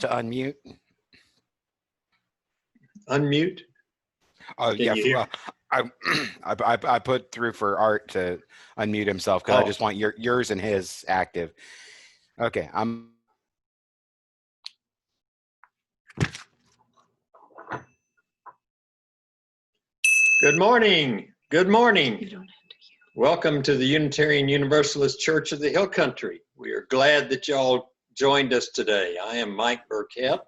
to unmute. Unmute. Oh, Can yeah. you hear? I put through for Art to unmute himself because I just want yours and his active. Okay, Good morning. Good morning. Welcome to the Unitarian Universalist Church of the Hill Country. We are glad that y'all joined us today. I am Mike Burkett,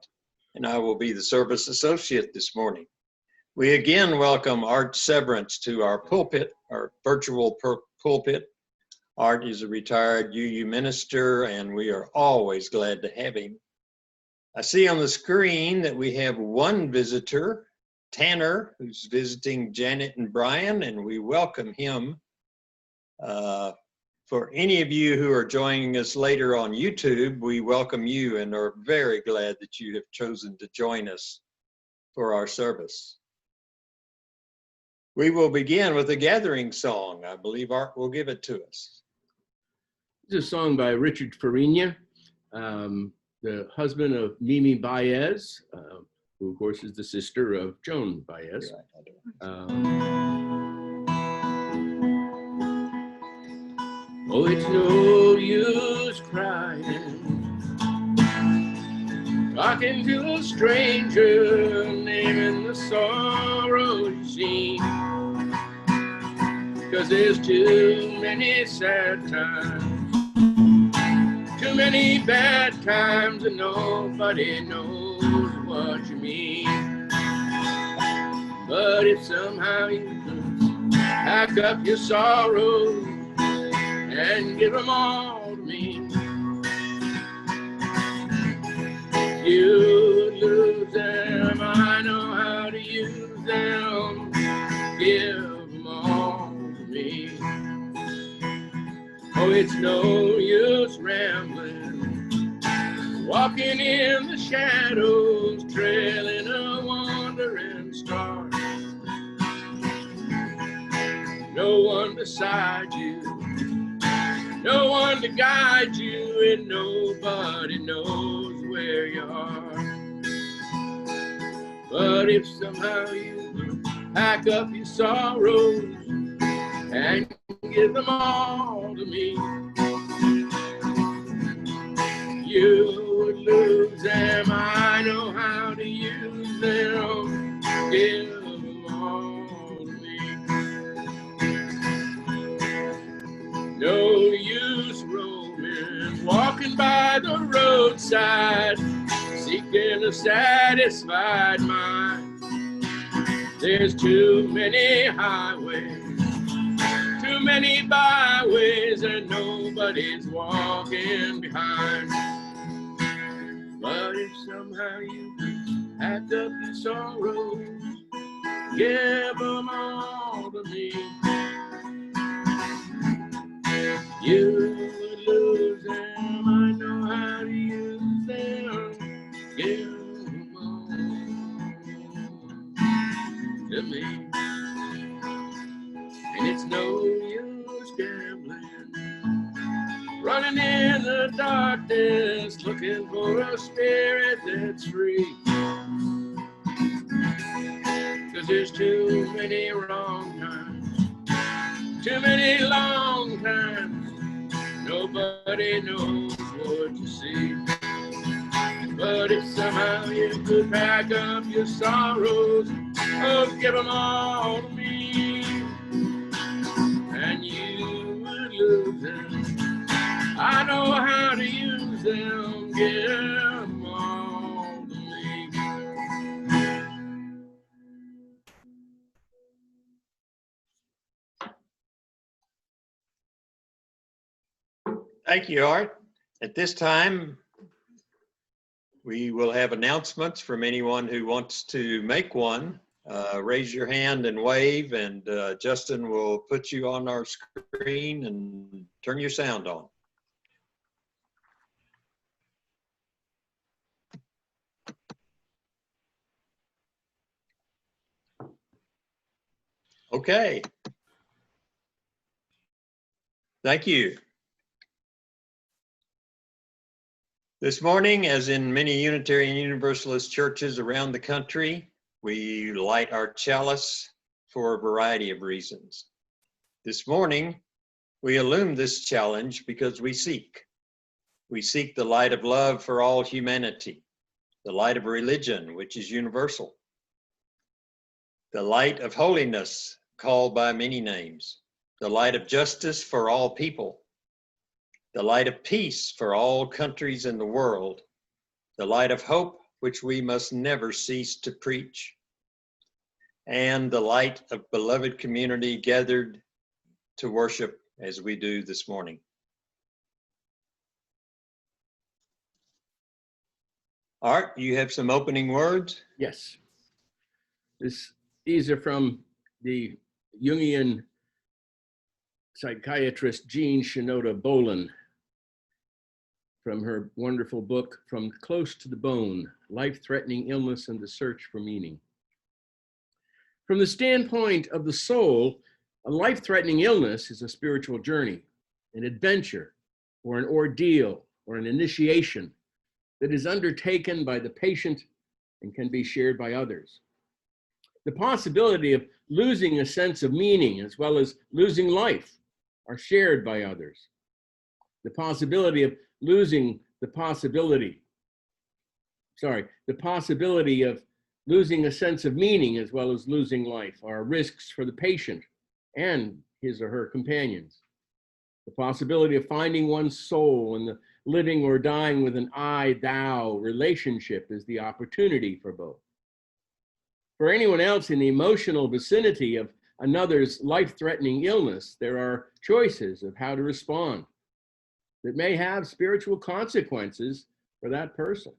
and I will be the service associate this morning. We again welcome Art Severance to our pulpit, our virtual pulpit. Art is a retired UU minister, and we are always glad to have him. I see on the screen that we have one visitor, Tanner, who's visiting Janet and Brian, and we welcome him. For any of you who are joining us later on YouTube, we welcome you and are very glad that you have chosen to join us for our service. We will begin with a gathering song. I believe Art will give it to us. It's a song by Richard Farina, the husband of Mimi Baez, who of course is the sister of Joan Baez. Oh, it's no use crying, talking to a stranger, naming the sorrow you see, 'cause there's too many sad times, too many bad times, and nobody knows what you mean. But if somehow you could pack up your sorrows and give them all to me, you would lose them. I know how to use them. Give them all to me. Oh, it's no use rambling, walking in the shadows, trailing a wandering star. No one beside you, no one to guide you, and nobody knows where you are. But if somehow you pack up your sorrows and give them all to me, you would lose them. I know how to use them. Give them all to me. No use roaming, walking by the roadside, seeking a satisfied mind. There's too many highways, too many byways, and nobody's walking behind. But if somehow you pack up your sorrows, give them all to me, you would lose them. I know how to use them. Give them all to me. And it's no use gambling, running in the darkness, looking for a spirit that's free. 'Cause there's too many wrong times, too many long times, nobody knows what to see. But if somehow you could pack up your sorrows, oh, give them all to me, and you would lose them. I know how to use them. Give them all to me. Thank you, Art. At this time, we will have announcements from anyone who wants to make one. Raise your hand and wave, and Justin will put you on our screen and turn your sound on. Okay. Thank you. This morning, as in many Unitarian Universalist churches around the country, we light our chalice for a variety of reasons. This morning, we illume this challenge because we seek. We seek the light of love for all humanity, the light of religion, which is universal, the light of holiness, called by many names, the light of justice for all people, the light of peace for all countries in the world, the light of hope, which we must never cease to preach, and the light of beloved community gathered to worship as we do this morning. Art, you have some opening words? Yes. These are from the Jungian psychiatrist Jean Shinoda Bolen, from her wonderful book, From Close to the Bone, Life-Threatening Illness and the Search for Meaning. From the standpoint of the soul, a life-threatening illness is a spiritual journey, an adventure, or an ordeal, or an initiation that is undertaken by the patient and can be shared by others. The possibility of losing a sense of meaning as well as losing life are shared by others. The possibility of losing the possibility of losing a sense of meaning as well as losing life are risks for the patient and his or her companions. The possibility of finding one's soul in the living or dying with an I-thou relationship is the opportunity for both. For anyone else in the emotional vicinity of another's life-threatening illness, there are choices of how to respond that may have spiritual consequences for that person.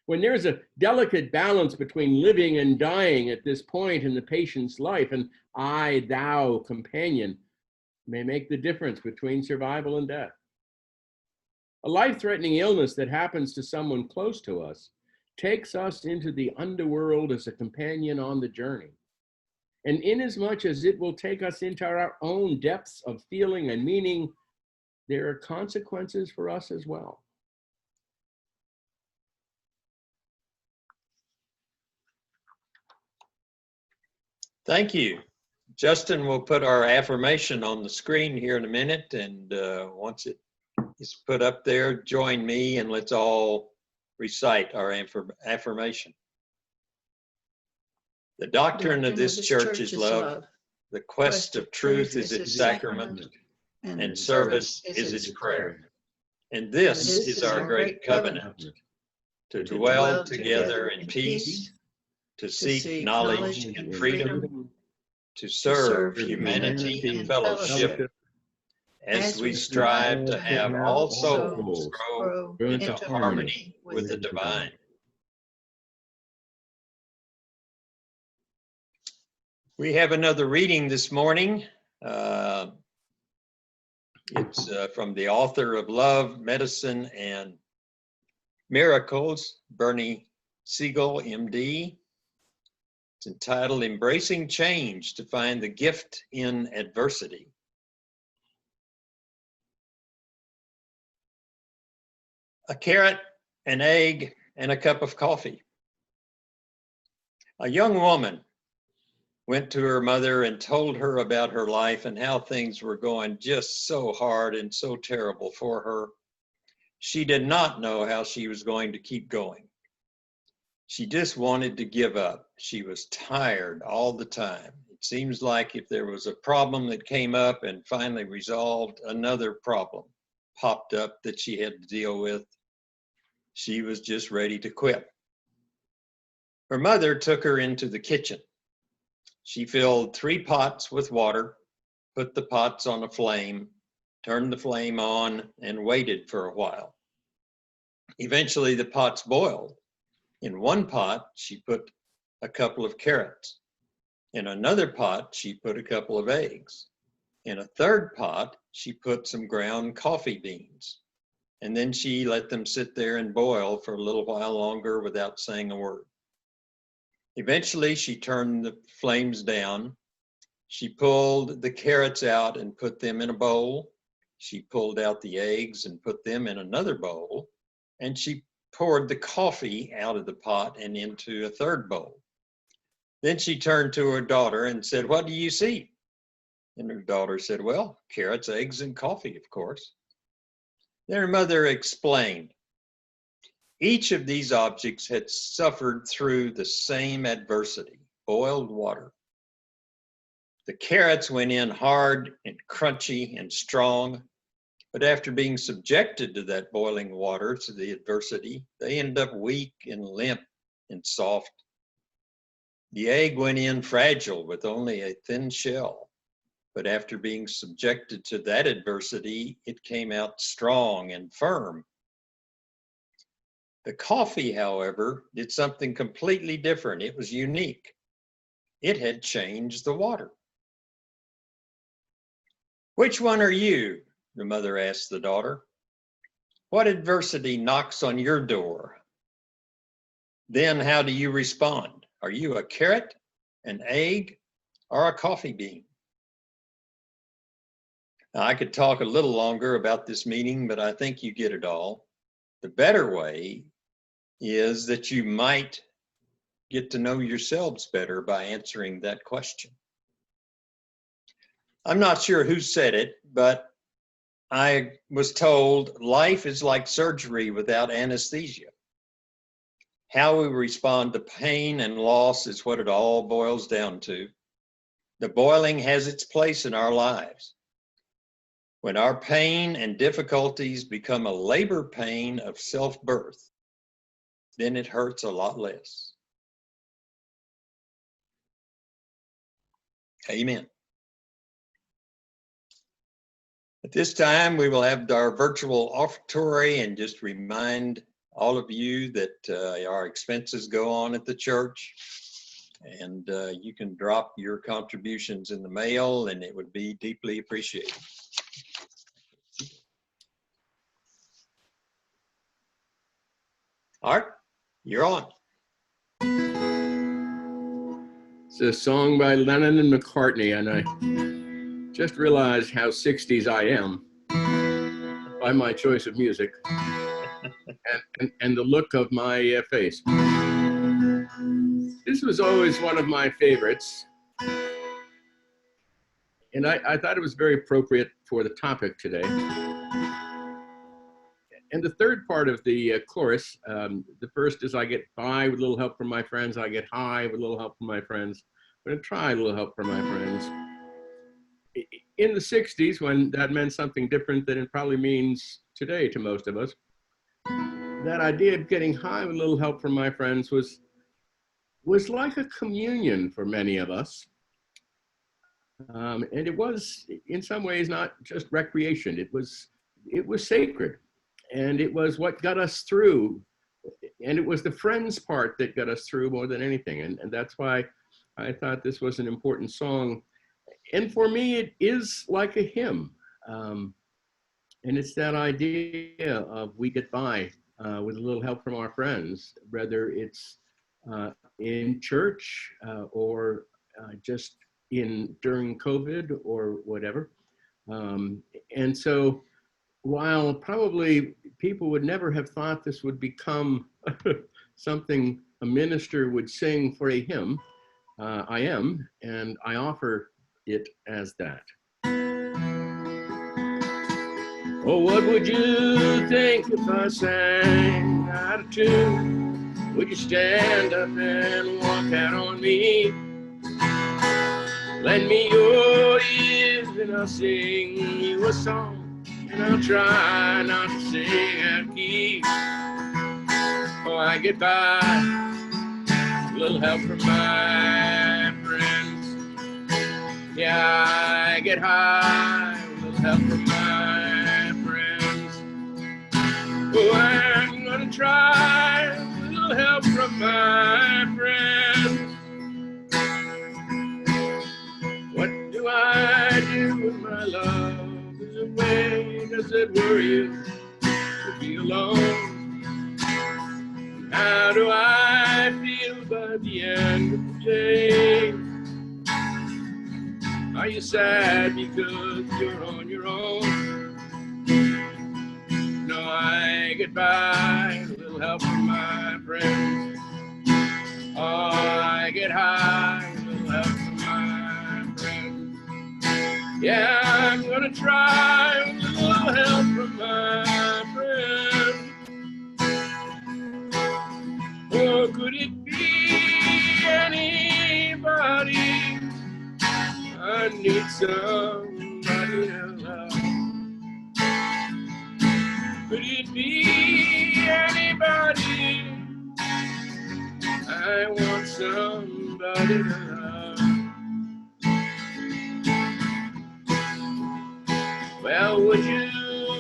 When there's a delicate balance between living and dying at this point in the patient's life, an I-thou companion may make the difference between survival and death. A life-threatening illness that happens to someone close to us takes us into the underworld as a companion on the journey. And inasmuch as it will take us into our own depths of feeling and meaning, there are consequences for us as well. Thank you. Justin will put our affirmation on the screen here in a minute, and once it is put up there, join me and let's all recite our affirmation. The doctrine of this church is love. The quest of truth is its sacrament, and service is its prayer. And this is our great covenant, to dwell together in peace, to seek knowledge and freedom, to serve humanity and fellowship, as we strive to have all souls grow into harmony with the divine. We have another reading this morning. It's from the author of Love, Medicine, and Miracles, Bernie Siegel, MD. It's entitled Embracing Change to Find the Gift in Adversity. A carrot, an egg, and a cup of coffee. A young woman went to her mother and told her about her life and how things were going just so hard and so terrible for her. She did not know how she was going to keep going. She just wanted to give up. She was tired all the time. It seems like if there was a problem that came up and finally resolved, another problem popped up that she had to deal with. She was just ready to quit. Her mother took her into the kitchen. She filled 3 pots with water, put the pots on a flame, turned the flame on, and waited for a while. Eventually, the pots boiled. In one pot, she put a couple of carrots. In another pot, she put a couple of eggs. In a third pot, she put some ground coffee beans. And then she let them sit there and boil for a little while longer without saying a word. Eventually, she turned the flames down. She pulled the carrots out and put them in a bowl. She pulled out the eggs and put them in another bowl. and she poured the coffee out of the pot and into a third bowl. Then she turned to her daughter and said, "What do you see?" And her daughter said, "Well, carrots, eggs, and coffee, of course." Then her mother explained, each of these objects had suffered through the same adversity, boiled water. The carrots went in hard and crunchy and strong, but after being subjected to that boiling water, to the adversity, they ended up weak and limp and soft. The egg went in fragile with only a thin shell, but after being subjected to that adversity, it came out strong and firm. The coffee, however, did something completely different. It was unique. It had changed the water. "Which one are you?" the mother asked the daughter. "What adversity knocks on your door? Then how do you respond? Are you a carrot, an egg, or a coffee bean?" Now, I could talk a little longer about this meeting, but I think you get it all. The better way is that you might get to know yourselves better by answering that question. I'm not sure who said it, but I was told life is like surgery without anesthesia. How we respond to pain and loss is what it all boils down to. The boiling has its place in our lives. When our pain and difficulties become a labor pain of self-birth, then it hurts a lot less. Amen. At this time, we will have our virtual offertory and just remind all of you that our expenses go on at the church, and you can drop your contributions in the mail, and it would be deeply appreciated. Art, you're on. It's a song by Lennon and McCartney, and I just realized how 60s I am by my choice of music and the look of my face. This was always one of my favorites, and I thought it was very appropriate for the topic today. And the third part of the chorus, the first is I get by with a little help from my friends. I get high with a little help from my friends. I'm going to try a little help from my friends. In the 60s, when that meant something different than it probably means today to most of us, that idea of getting high with a little help from my friends was like a communion for many of us. And it was, in some ways, not just recreation. It was sacred. And it was what got us through. And it was the friends part that got us through more than anything. And that's why I thought this was an important song. And for me, it is like a hymn. And it's that idea of we get by with a little help from our friends, whether it's in church or just during COVID or whatever. And so while probably people would never have thought this would become something a minister would sing for a hymn, I am, and I offer it as that. Oh, what would you think if I sang out of tune? Would you stand up and walk out on me? Lend me your ears and I'll sing you a song. And I'll try not to sing out of key. Oh, I get by, a little help from my friends. Yeah, I get high, a little help from my friends. Oh, I'm gonna try a little help from my friends. What do I do with my love? Way does it worry you to be alone? How do I feel by the end of the day? Are you sad because you're on your own? No, I get by with a little help from my friends. Oh, I get high with a little help from my friends. Yeah, I'm gonna try with a little help from my friends. Or could it be anybody? I need somebody to love. Could it be anybody? I want somebody to love. Well, would you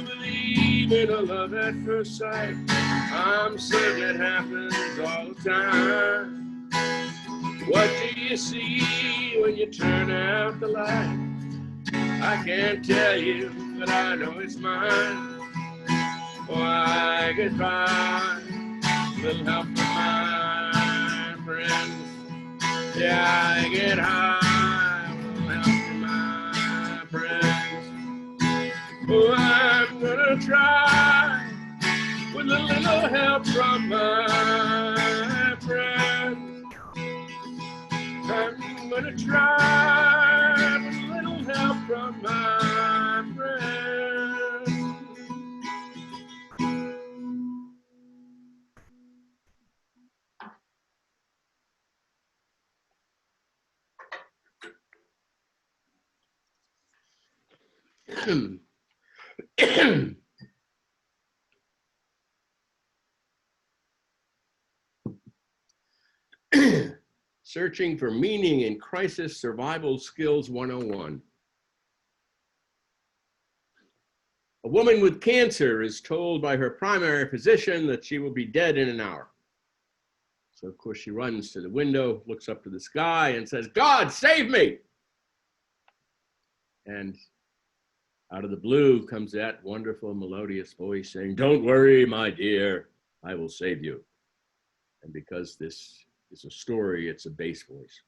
believe in a love at first sight? I'm certain it happens all the time. What do you see when you turn out the light? I can't tell you, but I know it's mine. Oh, I get by, little help from my friends. Yeah, I get high, little help from my friends. Oh, I'm gonna try with a little help from my friends. I'm gonna try with a little help from my friends. Searching for Meaning in Crisis Survival Skills 101. A woman with cancer is told by her primary physician that she will be dead in an hour. So, of course, she runs to the window, looks up to the sky, and says, "God, save me!" And out of the blue comes that wonderful melodious voice saying, "Don't worry, my dear, I will save you." And because this is a story, it's a bass voice.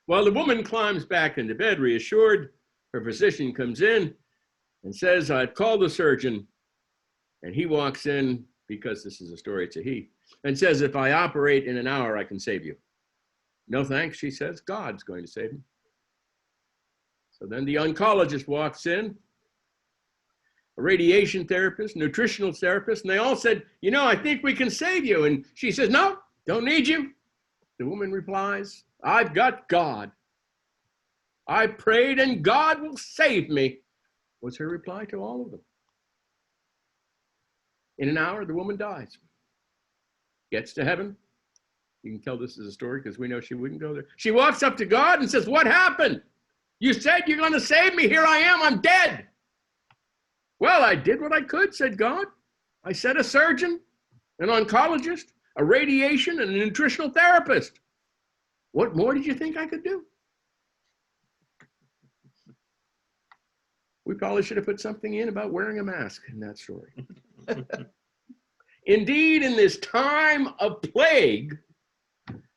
While the woman climbs back into bed, reassured, her physician comes in and says, "I've called the surgeon." And he walks in, because this is a story, it's a he, and says, "If I operate in an hour, I can save you." "No thanks," she says, "God's going to save me." So then the oncologist walks in, a radiation therapist, nutritional therapist, and they all said, "I think we can save you." And she says, "No, don't need you." The woman replies, "I've got God. I prayed and God will save me," was her reply to all of them. In an hour, the woman dies, gets to heaven. You can tell this is a story because we know she wouldn't go there. She walks up to God and says, "What happened? You said you're going to save me. Here I am. I'm dead." "Well, I did what I could," said God. "I sent a surgeon, an oncologist, a radiation, and a nutritional therapist. What more did you think I could do?" We probably should have put something in about wearing a mask in that story. Indeed, in this time of plague,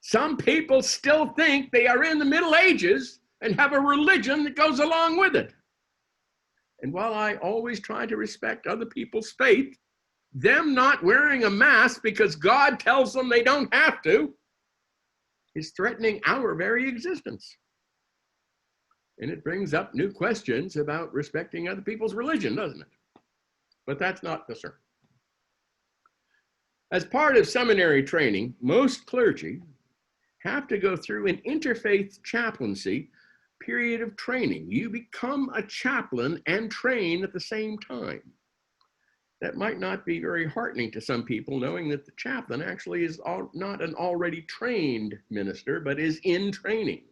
some people still think they are in the Middle Ages and have a religion that goes along with it. And while I always try to respect other people's faith, them not wearing a mask because God tells them they don't have to is threatening our very existence. And it brings up new questions about respecting other people's religion, doesn't it? But that's not the sermon. As part of seminary training, most clergy have to go through an interfaith chaplaincy period of training. You become a chaplain and train at the same time. That might not be very heartening to some people, knowing that the chaplain actually is not an already trained minister, but is in training.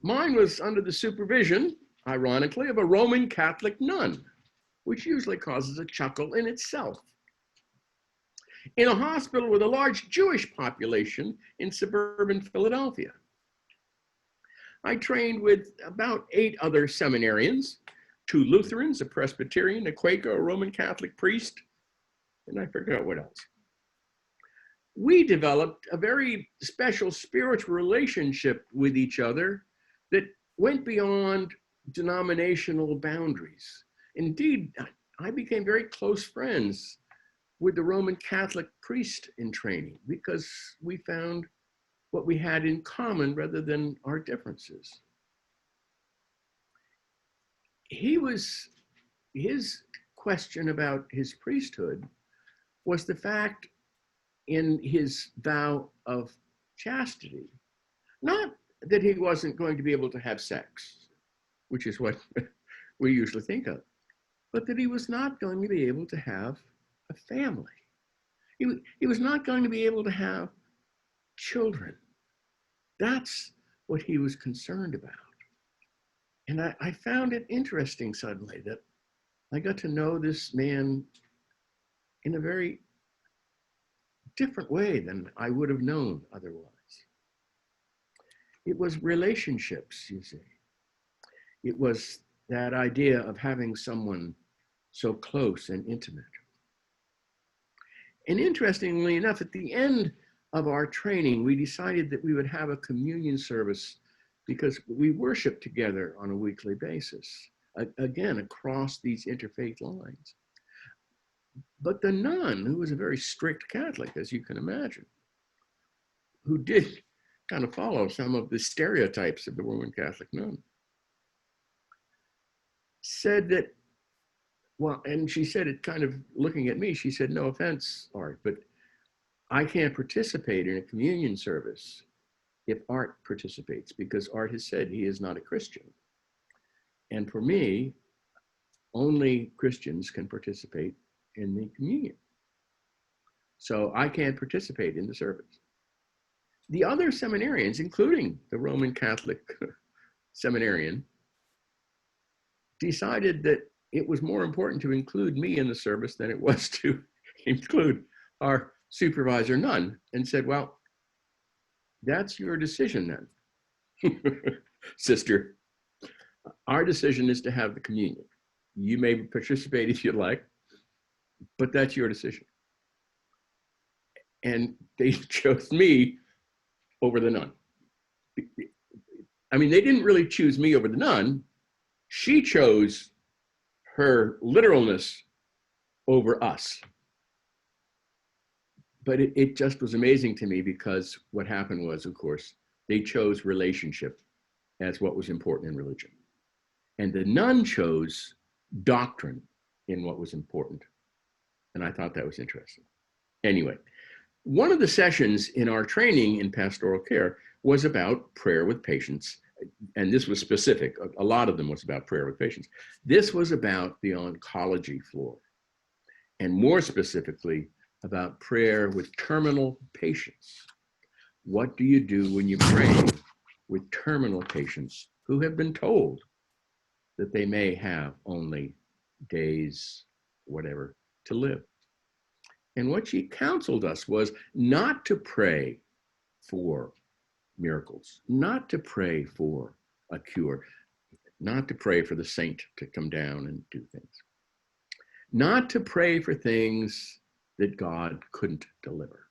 Mine was under the supervision, ironically, of a Roman Catholic nun, which usually causes a chuckle in itself. In a hospital with a large Jewish population in suburban Philadelphia. I trained with about 8 other seminarians, 2 Lutherans, a Presbyterian, a Quaker, a Roman Catholic priest, and I forgot what else. We developed a very special spiritual relationship with each other that went beyond denominational boundaries. Indeed, I became very close friends with the Roman Catholic priest in training because we found what we had in common rather than our differences. His question about his priesthood was the fact in his vow of chastity, not that he wasn't going to be able to have sex, which is what we usually think of, but that he was not going to be able to have a family. He was not going to be able to have children. That's what he was concerned about. And I found it interesting suddenly that I got to know this man in a very different way than I would have known otherwise. It was relationships, you see. It was that idea of having someone so close and intimate. And interestingly enough, at the end of our training, we decided that we would have a communion service because we worship together on a weekly basis, again, across these interfaith lines. But the nun, who was a very strict Catholic, as you can imagine, who did kind of follow some of the stereotypes of the Roman Catholic nun, said that, well, and she said it kind of looking at me, she said, no offense, Art, but I can't participate in a communion service if Art participates because Art has said he is not a Christian. And for me, only Christians can participate in the communion. So I can't participate in the service. The other seminarians, including the Roman Catholic seminarian, decided that it was more important to include me in the service than it was to include our supervisor nun, and said, well, that's your decision then, sister. Our decision is to have the communion. You may participate if you like, but that's your decision. And they chose me over the nun. I mean, they didn't really choose me over the nun. She chose her literalness over us. But it just was amazing to me because what happened was, of course, they chose relationship as what was important in religion. And the nun chose doctrine in what was important. And I thought that was interesting. Anyway, one of the sessions in our training in pastoral care was about prayer with patients. And this was specific. A lot of them was about prayer with patients. This was about the oncology floor. And more specifically, about prayer with terminal patients. What do you do when you pray with terminal patients who have been told that they may have only days, whatever, to live? And what she counseled us was not to pray for miracles, not to pray for a cure, not to pray for the saint to come down and do things, not to pray for things that God couldn't deliver.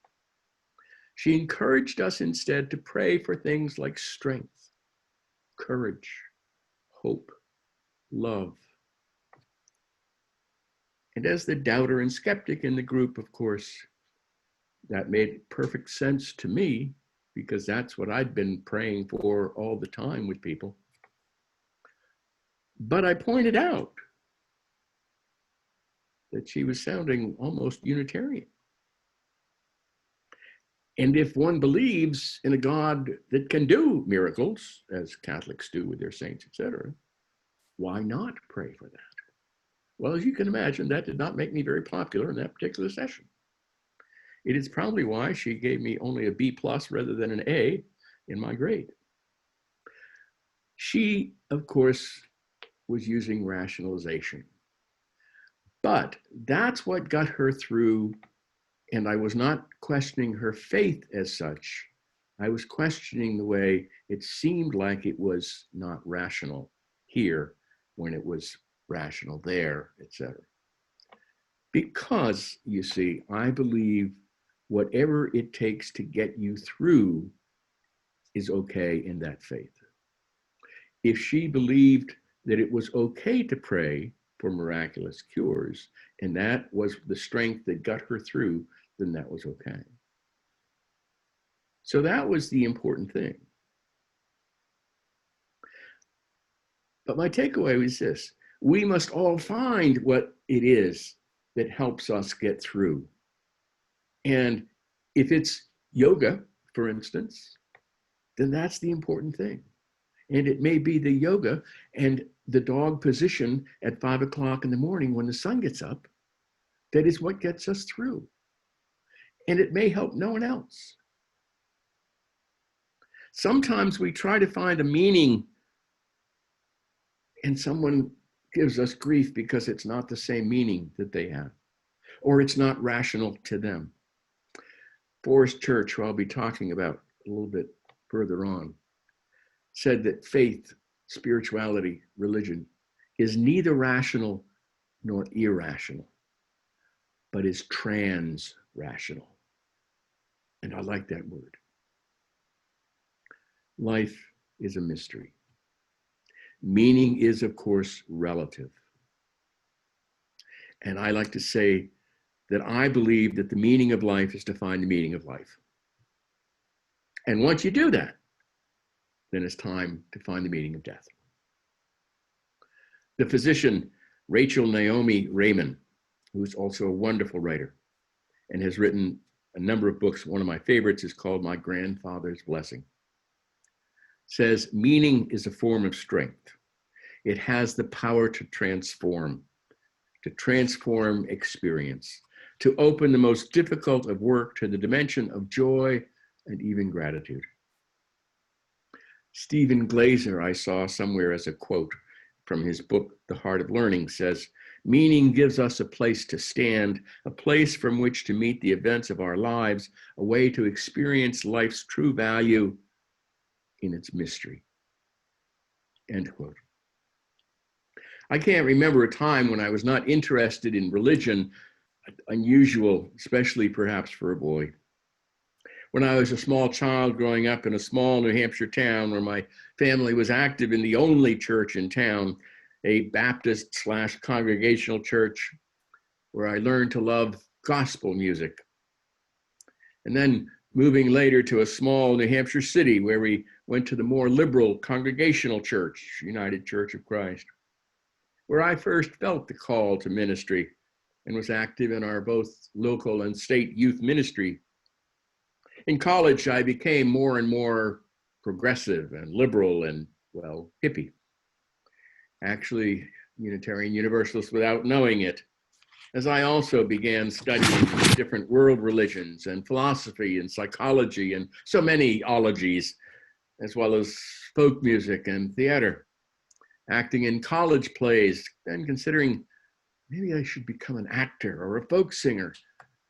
She encouraged us instead to pray for things like strength, courage, hope, love. And as the doubter and skeptic in the group, of course, that made perfect sense to me because that's what I'd been praying for all the time with people. But I pointed out that she was sounding almost Unitarian. And if one believes in a God that can do miracles, as Catholics do with their saints, etc., why not pray for that? Well, as you can imagine, that did not make me very popular in that particular session. It is probably why she gave me only a B+ rather than an A in my grade. She, of course, was using rationalization. But that's what got her through, and I was not questioning her faith as such. I was questioning the way it seemed like it was not rational here when it was rational there, etc. Because, you see, I believe whatever it takes to get you through is okay in that faith. If she believed that it was okay to pray for miraculous cures, and that was the strength that got her through, then that was okay. So that was the important thing. But my takeaway was this: we must all find what it is that helps us get through. And if it's yoga, for instance, then that's the important thing. And it may be the yoga and the dog position at 5 o'clock in the morning when the sun gets up that is what gets us through. And it may help no one else. Sometimes we try to find a meaning and someone gives us grief because it's not the same meaning that they have, or it's not rational to them. Forrest Church, who I'll be talking about a little bit further on, said that faith, spirituality, religion is neither rational nor irrational, but is trans-rational. And I like that word. Life is a mystery. Meaning is, of course, relative. And I like to say that I believe that the meaning of life is to find the meaning of life. And once you do that, then it's time to find the meaning of death. The physician, Rachel Naomi Remen, who's also a wonderful writer and has written a number of books. One of my favorites is called My Grandfather's Blessing, says meaning is a form of strength. It has the power to transform experience, to open the most difficult of work to the dimension of joy and even gratitude. Stephen Glazer, I saw somewhere as a quote from his book, The Heart of Learning, says, meaning gives us a place to stand, a place from which to meet the events of our lives, a way to experience life's true value in its mystery. End quote. I can't remember a time when I was not interested in religion, unusual, especially perhaps for a boy. When I was a small child growing up in a small New Hampshire town where my family was active in the only church in town, a Baptist/congregational church, where I learned to love gospel music. And then moving later to a small New Hampshire city where we went to the more liberal Congregational Church, United Church of Christ, where I first felt the call to ministry and was active in our both local and state youth ministry. In college, I became more and more progressive and liberal and, well, hippie. Actually, Unitarian Universalist without knowing it, as I also began studying different world religions and philosophy and psychology and so many ologies, as well as folk music and theater, acting in college plays, and considering maybe I should become an actor or a folk singer,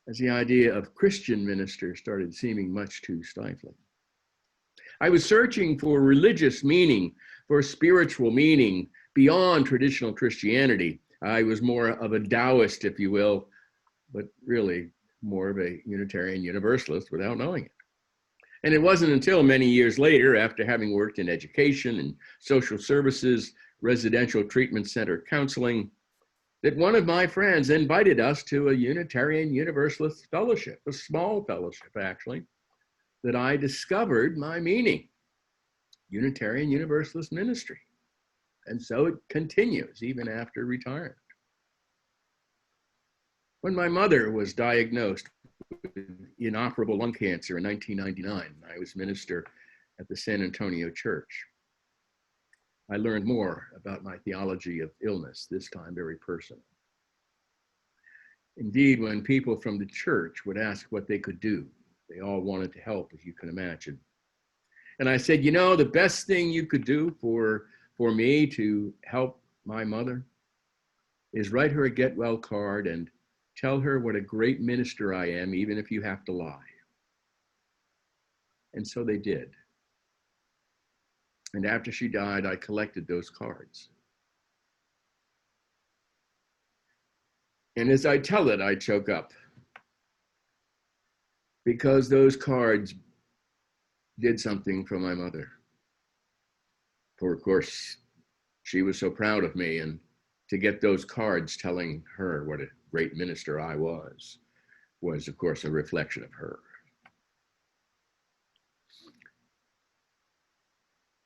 as the idea of Christian minister started seeming much too stifling. I was searching for religious meaning, for spiritual meaning beyond traditional Christianity. I was more of a Taoist, if you will, but really more of a Unitarian Universalist without knowing it. And it wasn't until many years later, after having worked in education and social services, residential treatment center counseling, that one of my friends invited us to a Unitarian Universalist fellowship, a small fellowship actually, that I discovered my meaning, Unitarian Universalist ministry. And so it continues even after retirement. When my mother was diagnosed with inoperable lung cancer in 1999, I was minister at the San Antonio Church. I learned more about my theology of illness, this time very personal. Indeed, when people from the church would ask what they could do, they all wanted to help, as you can imagine. And I said, you know, the best thing you could do for me to help my mother is write her a get well card and tell her what a great minister I am, even if you have to lie. And so they did. And after she died, I collected those cards. And as I tell it, I choke up, because those cards did something for my mother. For of course, she was so proud of me and to get those cards telling her what a great minister I was, of course, a reflection of her.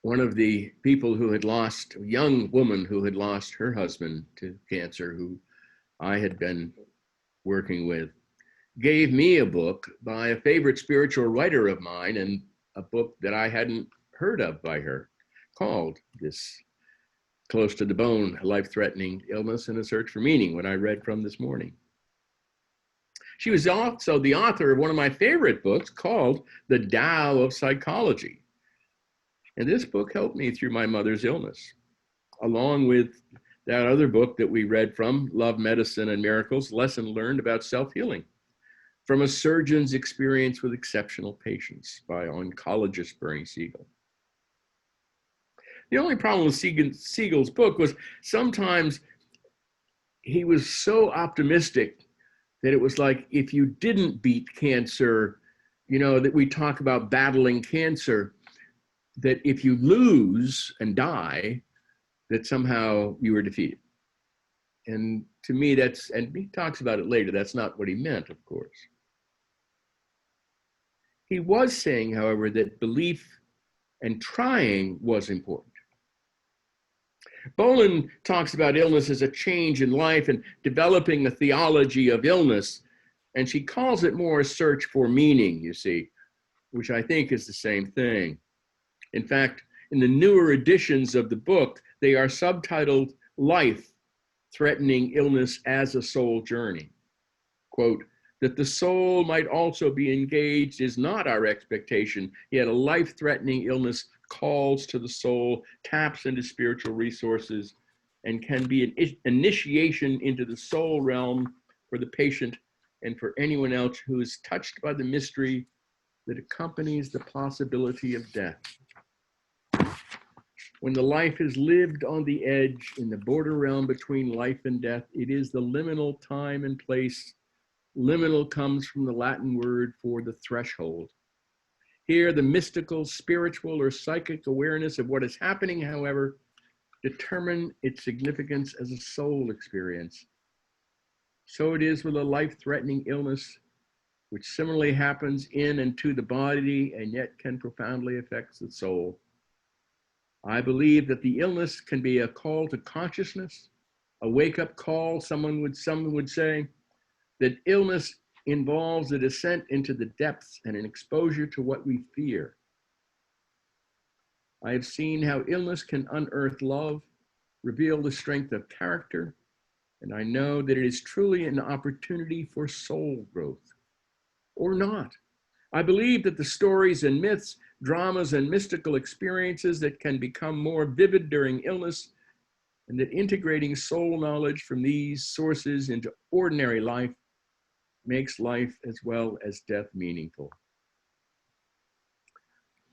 One of the people who had lost, a young woman who had lost her husband to cancer, who I had been working with, gave me a book by a favorite spiritual writer of mine, and a book that I hadn't heard of by her, called This Close to the Bone, Life-Threatening Illness and a Search for Meaning, what I read from this morning. She was also the author of one of my favorite books called The Tao of Psychology. And this book helped me through my mother's illness, along with that other book that we read from, Love, Medicine, and Miracles, Lesson Learned About Self-Healing, from a surgeon's experience with exceptional patients by oncologist Bernie Siegel. The only problem with Siegel's book was sometimes he was so optimistic that it was like, if you didn't beat cancer, you know, that we talk about battling cancer, that if you lose and die, that somehow you were defeated. And to me, that's, and he talks about it later, that's not what he meant, of course. He was saying, however, that belief and trying was important. Bolin talks about illness as a change in life and developing a theology of illness, and she calls it more a search for meaning, you see, which I think is the same thing. In fact, in the newer editions of the book, they are subtitled Life, Threatening Illness as a Soul Journey. Quote, that the soul might also be engaged is not our expectation, yet a life-threatening illness calls to the soul, taps into spiritual resources, and can be an initiation into the soul realm for the patient and for anyone else who is touched by the mystery that accompanies the possibility of death. When the life is lived on the edge in the border realm between life and death, it is the liminal time and place. Liminal comes from the Latin word for the threshold. Here, the mystical, spiritual, or psychic awareness of what is happening, however, determine its significance as a soul experience. So it is with a life-threatening illness, which similarly happens in and to the body and yet can profoundly affect the soul. I believe that the illness can be a call to consciousness, a wake-up call, someone would say, that illness involves a descent into the depths and an exposure to what we fear. I have seen how illness can unearth love, reveal the strength of character, and I know that it is truly an opportunity for soul growth, or not. I believe that the stories and myths, dramas and mystical experiences that can become more vivid during illness, and that integrating soul knowledge from these sources into ordinary life makes life as well as death meaningful.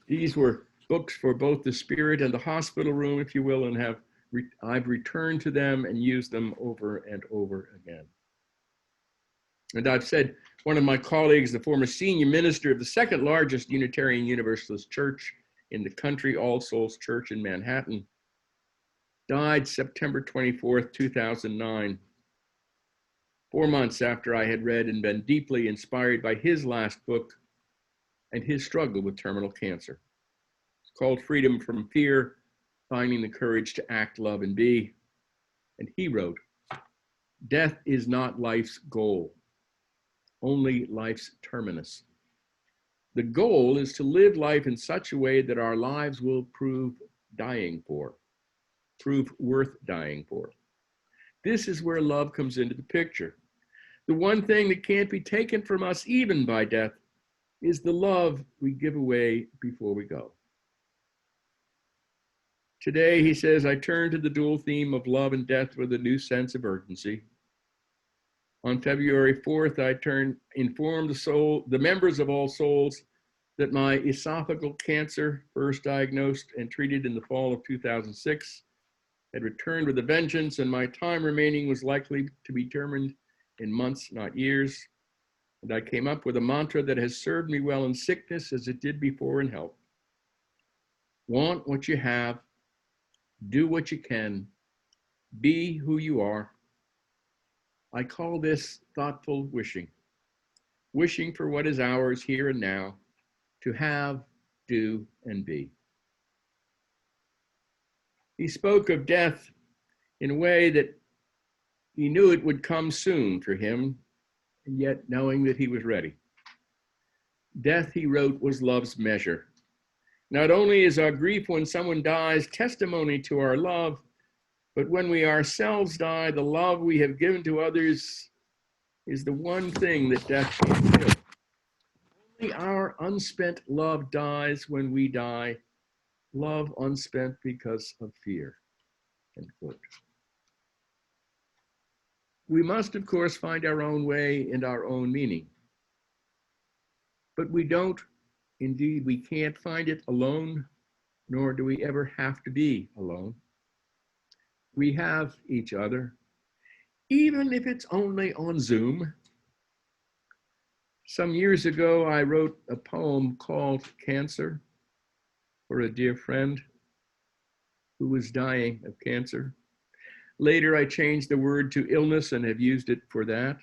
These were books for both the spirit and the hospital room, if you will, and I've returned to them and used them over and over again. And I've said, one of my colleagues, the former senior minister of the second largest Unitarian Universalist church in the country, All Souls Church in Manhattan, died September 24th, 2009. 4 months after I had read and been deeply inspired by his last book and his struggle with terminal cancer. It's called Freedom from Fear, Finding the Courage to Act, Love, and Be. And he wrote, death is not life's goal, only life's terminus. The goal is to live life in such a way that our lives will prove worth dying for. This is where love comes into the picture. The one thing that can't be taken from us even by death is the love we give away before we go. Today, he says, I turn to the dual theme of love and death with a new sense of urgency. On February 4th, I informed the members of All Souls that my esophageal cancer, first diagnosed and treated in the fall of 2006, had returned with a vengeance, and my time remaining was likely to be determined in months, not years. And I came up with a mantra that has served me well in sickness as it did before in health. Want what you have, do what you can, Be who you are. I call this thoughtful wishing, wishing for what is ours here and now, to have, do, and be. He spoke of death in a way that he knew it would come soon for him, and yet knowing that he was ready. Death, he wrote, was love's measure. Not only is our grief when someone dies testimony to our love, but when we ourselves die, the love we have given to others is the one thing that death can't kill. Only our unspent love dies when we die, love unspent because of fear. End quote. We must, of course, find our own way and our own meaning. But we don't, indeed, we can't find it alone, nor do we ever have to be alone. We have each other, even if it's only on Zoom. Some years ago, I wrote a poem called Cancer for a dear friend who was dying of cancer. Later, I changed the word to illness and have used it for that.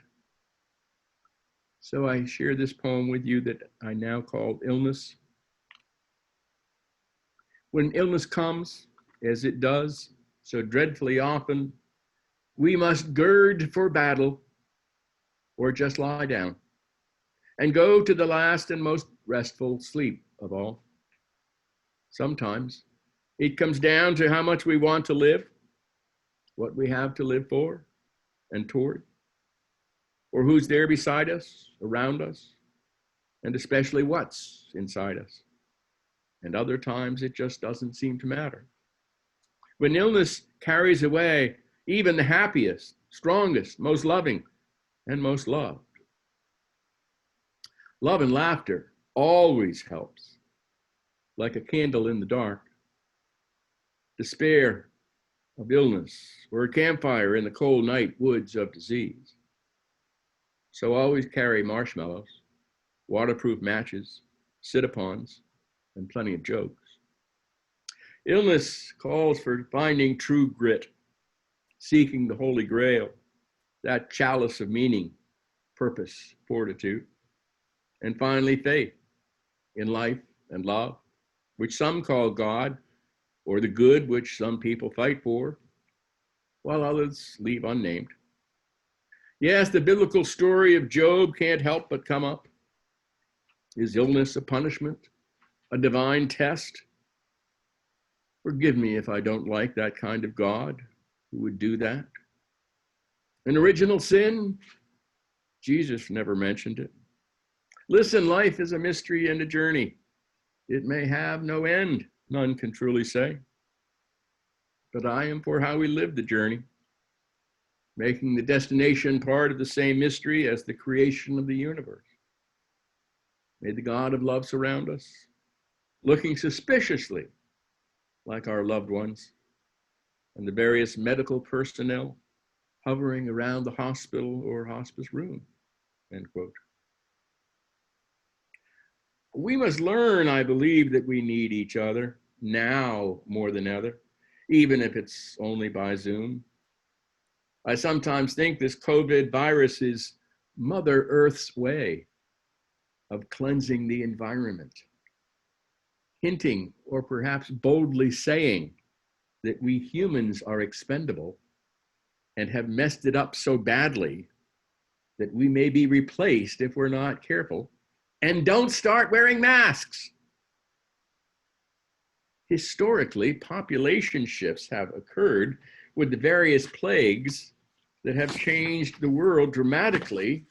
So I share this poem with you that I now call Illness. When illness comes, as it does so dreadfully often, we must gird for battle or just lie down and go to the last and most restful sleep of all. Sometimes it comes down to how much we want to live, what we have to live for and toward, or who's there beside us, around us, and especially what's inside us. And other times it just doesn't seem to matter. When illness carries away even the happiest, strongest, most loving, and most loved. Love and laughter always helps, like a candle in the dark. Despair of illness, or a campfire in the cold night woods of disease. So always carry marshmallows, waterproof matches, sit-upons, and plenty of jokes. Illness calls for finding true grit, seeking the Holy Grail, that chalice of meaning, purpose, fortitude, and finally faith in life and love, which some call God, or the good which some people fight for, while others leave unnamed. Yes, the biblical story of Job can't help but come up. Is illness a punishment, a divine test? Forgive me if I don't like that kind of God who would do that. An original sin? Jesus never mentioned it. Listen, life is a mystery and a journey. It may have no end, none can truly say. But I am for how we live the journey, making the destination part of the same mystery as the creation of the universe. May the God of love surround us, looking suspiciously like our loved ones, and the various medical personnel hovering around the hospital or hospice room, end quote. We must learn, I believe, that we need each other now more than ever, even if it's only by Zoom. I sometimes think this COVID virus is Mother Earth's way of cleansing the environment, hinting or perhaps boldly saying that we humans are expendable and have messed it up so badly that we may be replaced if we're not careful and don't start wearing masks. Historically, population shifts have occurred with the various plagues that have changed the world dramatically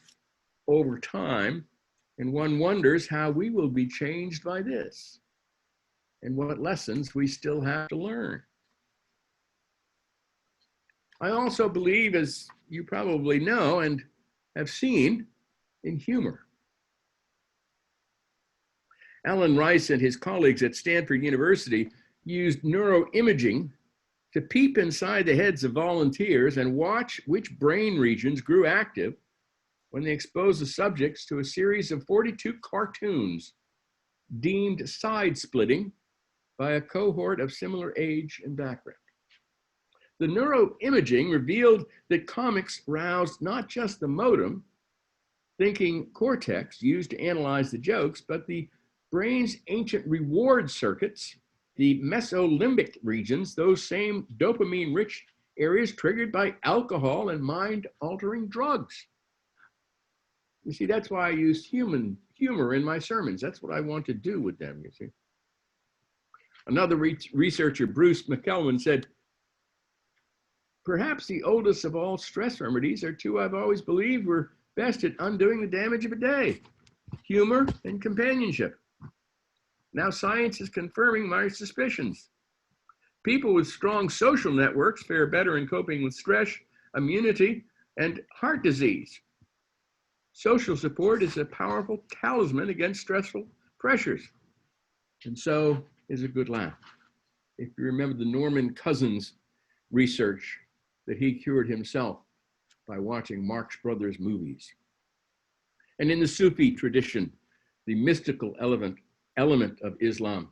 over time, and one wonders how we will be changed by this and what lessons we still have to learn. I also believe, as you probably know and have seen, in humor. Alan Rice and his colleagues at Stanford University used neuroimaging to peep inside the heads of volunteers and watch which brain regions grew active when they exposed the subjects to a series of 42 cartoons deemed side-splitting by a cohort of similar age and background. The neuroimaging revealed that comics roused not just the modem thinking cortex used to analyze the jokes, but the brain's ancient reward circuits, the mesolimbic regions, those same dopamine-rich areas triggered by alcohol and mind-altering drugs. You see, that's why I use humor in my sermons. That's what I want to do with them, you see. Another researcher, Bruce McElwain, said, perhaps the oldest of all stress remedies are two I've always believed were best at undoing the damage of a day: humor and companionship. Now science is confirming my suspicions. People with strong social networks fare better in coping with stress, immunity, and heart disease. Social support is a powerful talisman against stressful pressures. And so is a good laugh. If you remember the Norman Cousins research that he cured himself by watching Marx Brothers movies. And in the Sufi tradition, the mystical element of Islam,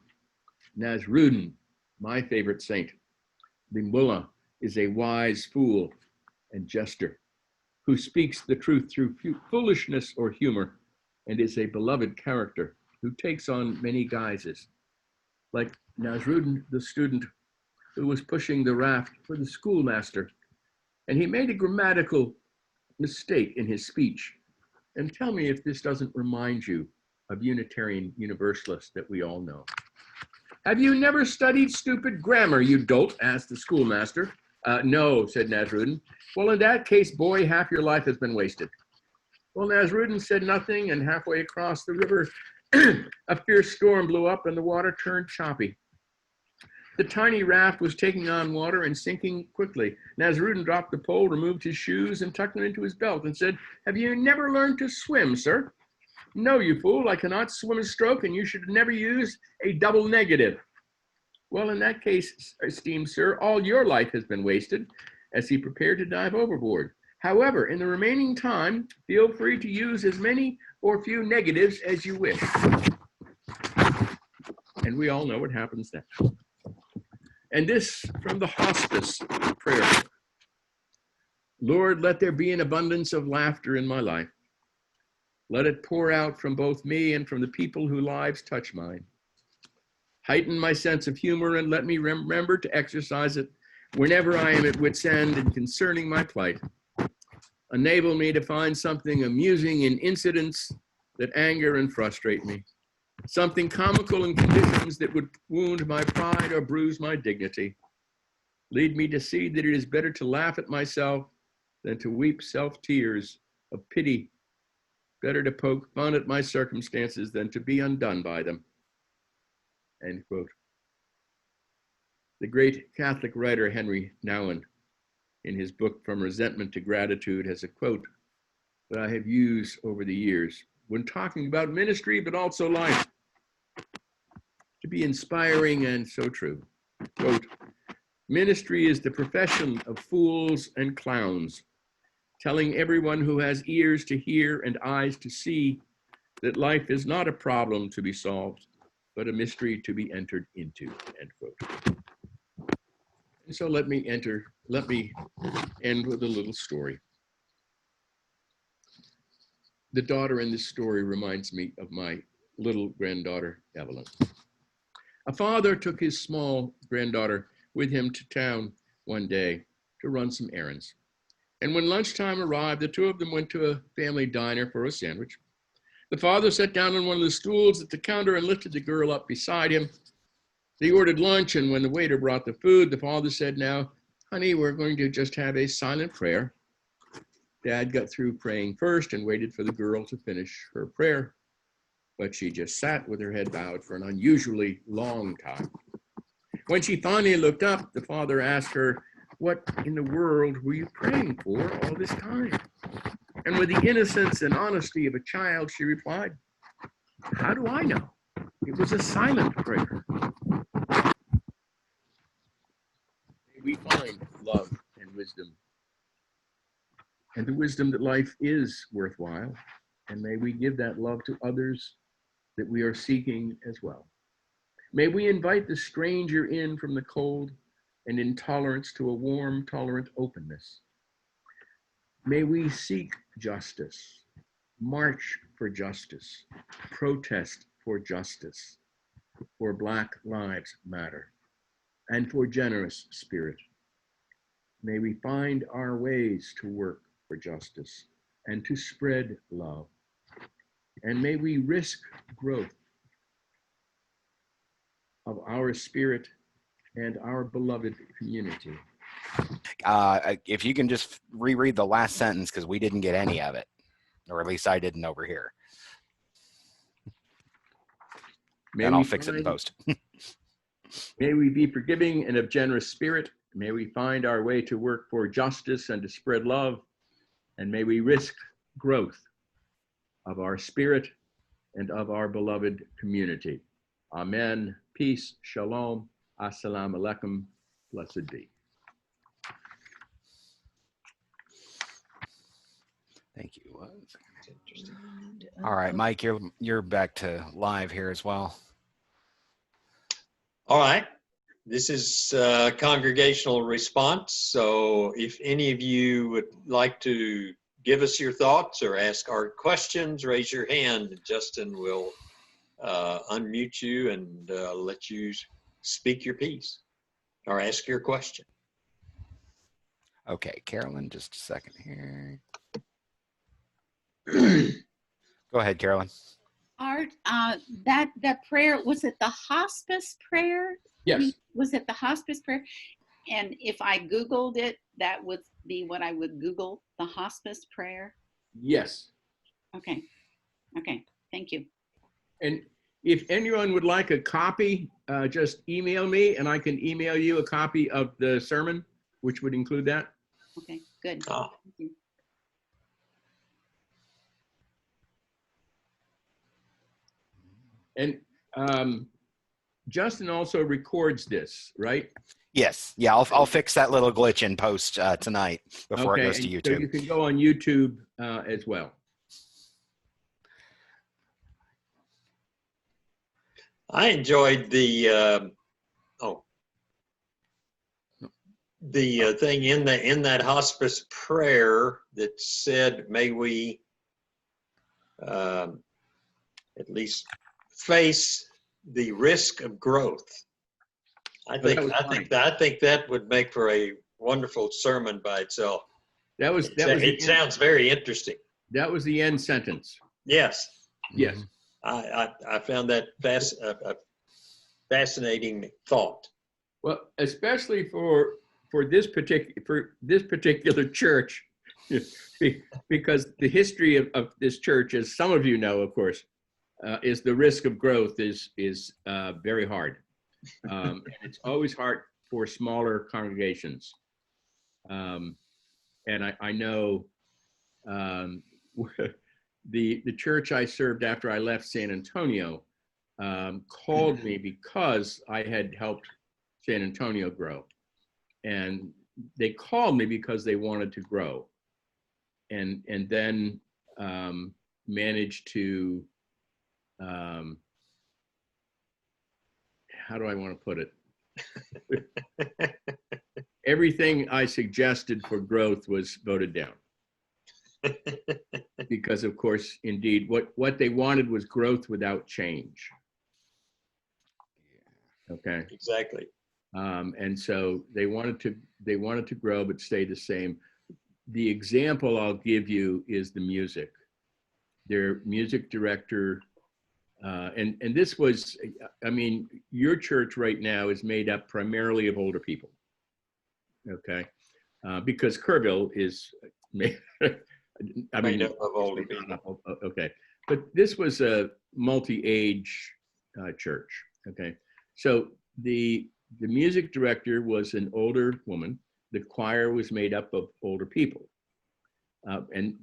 Nasruddin, my favorite saint, the mullah, is a wise fool and jester who speaks the truth through foolishness or humor, and is a beloved character who takes on many guises. Like Nasruddin, the student who was pushing the raft for the schoolmaster, and he made a grammatical mistake in his speech. And tell me if this doesn't remind you of Unitarian Universalists that we all know. Have you never studied stupid grammar, you dolt? Asked the schoolmaster. No, said Nasruddin. Well, in that case, boy, half your life has been wasted. Well, Nasruddin said nothing, and halfway across the river, a fierce storm blew up and the water turned choppy. The tiny raft was taking on water and sinking quickly. Nasruddin dropped the pole, removed his shoes, and tucked them into his belt and said, have you never learned to swim, sir? No, you fool, I cannot swim a stroke, and you should never use a double negative. Well, in that case, esteemed sir, all your life has been wasted, as he prepared to dive overboard. However, in the remaining time, feel free to use as many or few negatives as you wish. And we all know what happens next. And this from the hospice prayer. Lord, let there be an abundance of laughter in my life. Let it pour out from both me and from the people whose lives touch mine. Heighten my sense of humor and let me remember to exercise it whenever I am at wit's end and concerning my plight. Enable me to find something amusing in incidents that anger and frustrate me, something comical in conditions that would wound my pride or bruise my dignity. Lead me to see that it is better to laugh at myself than to weep self-tears of pity, better to poke fun at my circumstances than to be undone by them. End quote. The great Catholic writer Henry Nouwen, in his book From Resentment to Gratitude, has a quote that I have used over the years when talking about ministry, but also life, to be inspiring and so true. Quote, ministry is the profession of fools and clowns, telling everyone who has ears to hear and eyes to see that life is not a problem to be solved, but a mystery to be entered into, end quote. And so let me end with a little story. The daughter in this story reminds me of my little granddaughter, Evelyn. A father took his small granddaughter with him to town one day to run some errands. And when lunchtime arrived, the two of them went to a family diner for a sandwich. The father sat down on one of the stools at the counter and lifted the girl up beside him. They ordered lunch, and when the waiter brought the food, the father said, now, honey, we're going to just have a silent prayer. Dad got through praying first and waited for the girl to finish her prayer, but she just sat with her head bowed for an unusually long time. When she finally looked up, the father asked her, what in the world were you praying for all this time? And with the innocence and honesty of a child, she replied, how do I know? It was a silent prayer. May we find love and wisdom, and the wisdom that life is worthwhile, and may we give that love to others that we are seeking as well. May we invite the stranger in from the cold and intolerance to a warm, tolerant openness. May we seek justice, march for justice, protest for justice, for Black Lives Matter, and for generous spirit. May we find our ways to work for justice and to spread love. And may we risk growth of our spirit and our beloved community. If you can just reread the last sentence, because we didn't get any of it, or at least I didn't over here. And I'll fix it in post. May we be forgiving and of generous spirit. May we find our way to work for justice and to spread love. And may we risk growth of our spirit and of our beloved community. Amen. Peace. Shalom. Assalamu alaikum. Blessed be. Thank you. All right, Mike, you're back to live here as well. All right. This is congregational response. So if any of you would like to give us your thoughts or ask Art questions, raise your hand and Justin will unmute you and let you speak your piece or ask your question. Okay, Carolyn, just a second here. Go ahead, Carolyn. Art, that prayer, was it the hospice prayer? Yes. Was it the hospice prayer? And if I Googled it, that would be what I would Google, the hospice prayer? Yes. Okay. Okay. Thank you. And if anyone would like a copy, just email me and I can email you a copy of the sermon, which would include that. Okay, good. Oh. Thank you. And Justin also records this, right? Yes. Yeah, I'll fix that little glitch in post tonight before it goes to and YouTube. so you can go on YouTube as well. I enjoyed the thing in that hospice prayer that said, "May we at least face the risk of growth." I think that would make for a wonderful sermon by itself. It sounds very interesting. That was the end sentence. Yes. Yes. I found that a fascinating thought. Well, especially for this particular church, because the history of this church, as some of you know, of course, is the risk of growth is very hard. And it's always hard for smaller congregations. And I know the church I served after I left San Antonio called me because I had helped San Antonio grow. And they called me because they wanted to grow. And then managed to, how do I want to put it? Everything I suggested for growth was voted down. Because of course, indeed, what they wanted was growth without change. Okay. Exactly. And so they wanted to grow but stay the same. The example I'll give you is the music. Their music director, and this was, I mean, your church right now is made up primarily of older people. Okay, because Kerrville is made up of older people. Okay, but this was a multi-age church. Okay, so the music director was an older woman. The choir was made up of older people. And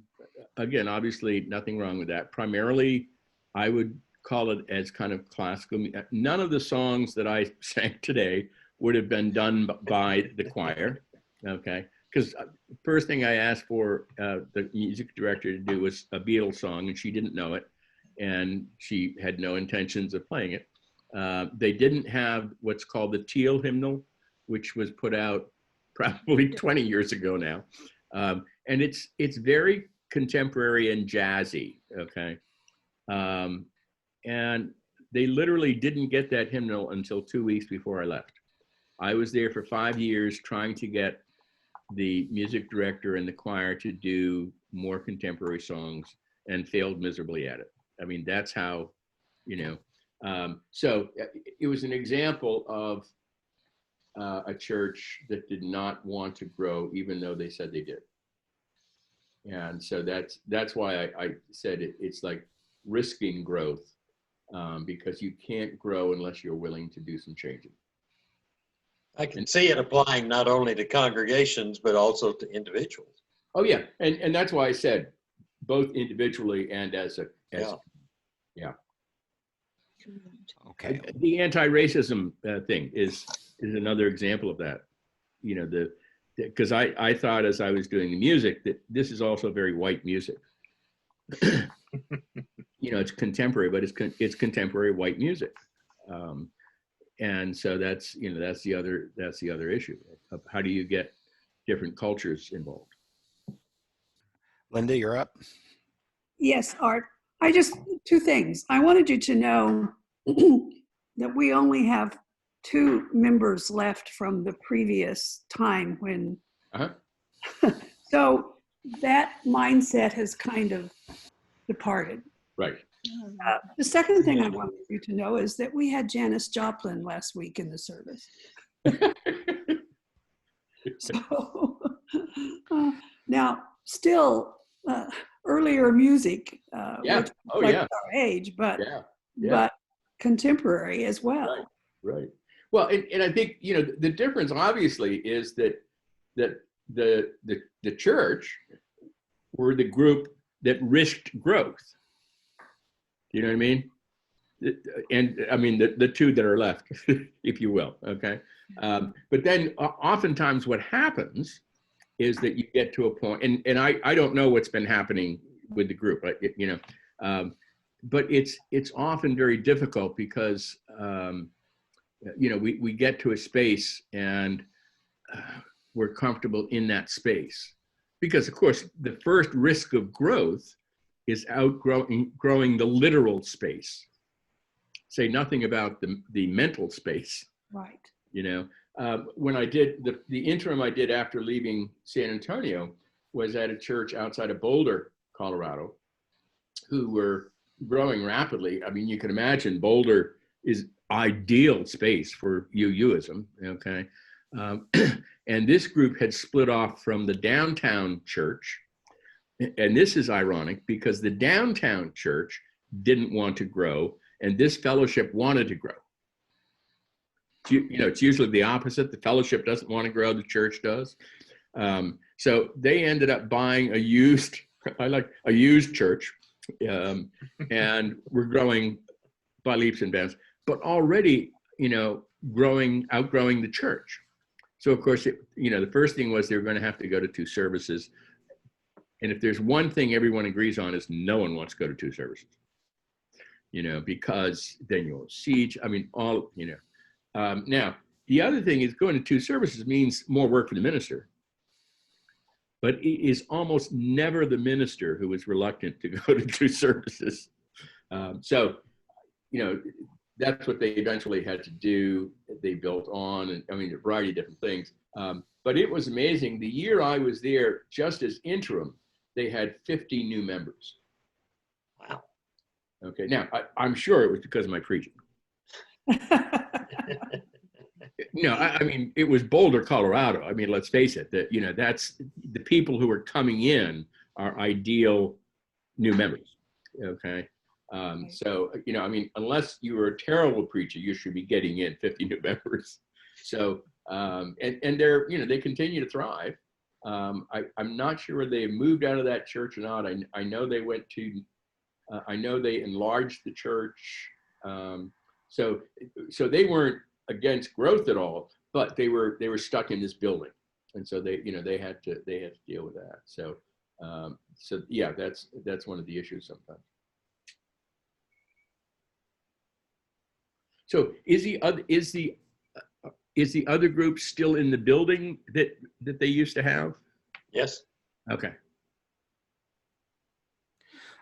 again, obviously nothing wrong with that. Primarily, I would call it as kind of classical. None of the songs that I sang today would have been done by the choir, okay? Because first thing I asked for the music director to do was a Beatles song, and she didn't know it, and she had no intentions of playing it. They didn't have what's called the Teal hymnal, which was put out probably 20 years ago now. And it's very contemporary and jazzy, okay? And they literally didn't get that hymnal until 2 weeks before I left. I was there for 5 years trying to get the music director and the choir to do more contemporary songs and failed miserably at it. I mean, that's how, so it was an example of a church that did not want to grow, even though they said they did. And so that's why I said it's like risking growth, because you can't grow unless you're willing to do some changing. I can see it applying not only to congregations, but also to individuals. Oh yeah, and that's why I said both individually and as yeah. Okay. The anti-racism thing is another example of that. Because I thought as I was doing the music that this is also very white music. It's contemporary, but it's contemporary white music. And so that's the other issue of how do you get different cultures involved. Linda, you're up. Yes, Art. Two things. I wanted you to know that we only have 2 members left from the previous time when, so that mindset has kind of departed. Right. The second thing I wanted you to know is that we had Janis Joplin last week in the service. So now, still earlier music, which reflects our age, but contemporary as well. Right. Well, and I think the difference obviously is that the church were the group that risked growth. You know what I mean? And I mean the 2 that are left, if you will. Okay. But then oftentimes what happens is that you get to a point, and I don't know what's been happening with the group, but it's often very difficult because we get to a space and we're comfortable in that space, because of course the first risk of growth is growing the literal space. Say nothing about the mental space. Right. When I did the interim I did after leaving San Antonio was at a church outside of Boulder, Colorado, who were growing rapidly. I mean, you can imagine Boulder is ideal space for UUism, okay? And this group had split off from the downtown church. And this is ironic because the downtown church didn't want to grow and this fellowship wanted to grow. It's usually the opposite. The fellowship doesn't want to grow, the church does. So they ended up buying a used church, and we're growing by leaps and bounds, but already, outgrowing the church. So of course, the first thing was they were going to have to go to 2 services. And if there's one thing everyone agrees on is no one wants to go to 2 services, because then you'll see now, the other thing is going to 2 services means more work for the minister, but it is almost never the minister who is reluctant to go to 2 services. So, that's what they eventually had to do. They built on, and a variety of different things. But it was amazing. The year I was there, just as interim, they had 50 new members. Wow. Okay, now I'm sure it was because of my preaching. It was Boulder, Colorado. Let's face it, that's the people who are coming in are ideal new members. Okay. So, unless you were a terrible preacher, you should be getting in 50 new members. So, and they're, they continue to thrive. I'm not sure whether they moved out of that church or not. I know they went to, I know they enlarged the church. So they weren't against growth at all, but they were stuck in this building, and so they had to deal with that. So yeah, that's one of the issues sometimes. So is the other group still in the building that they used to have? Yes. Okay.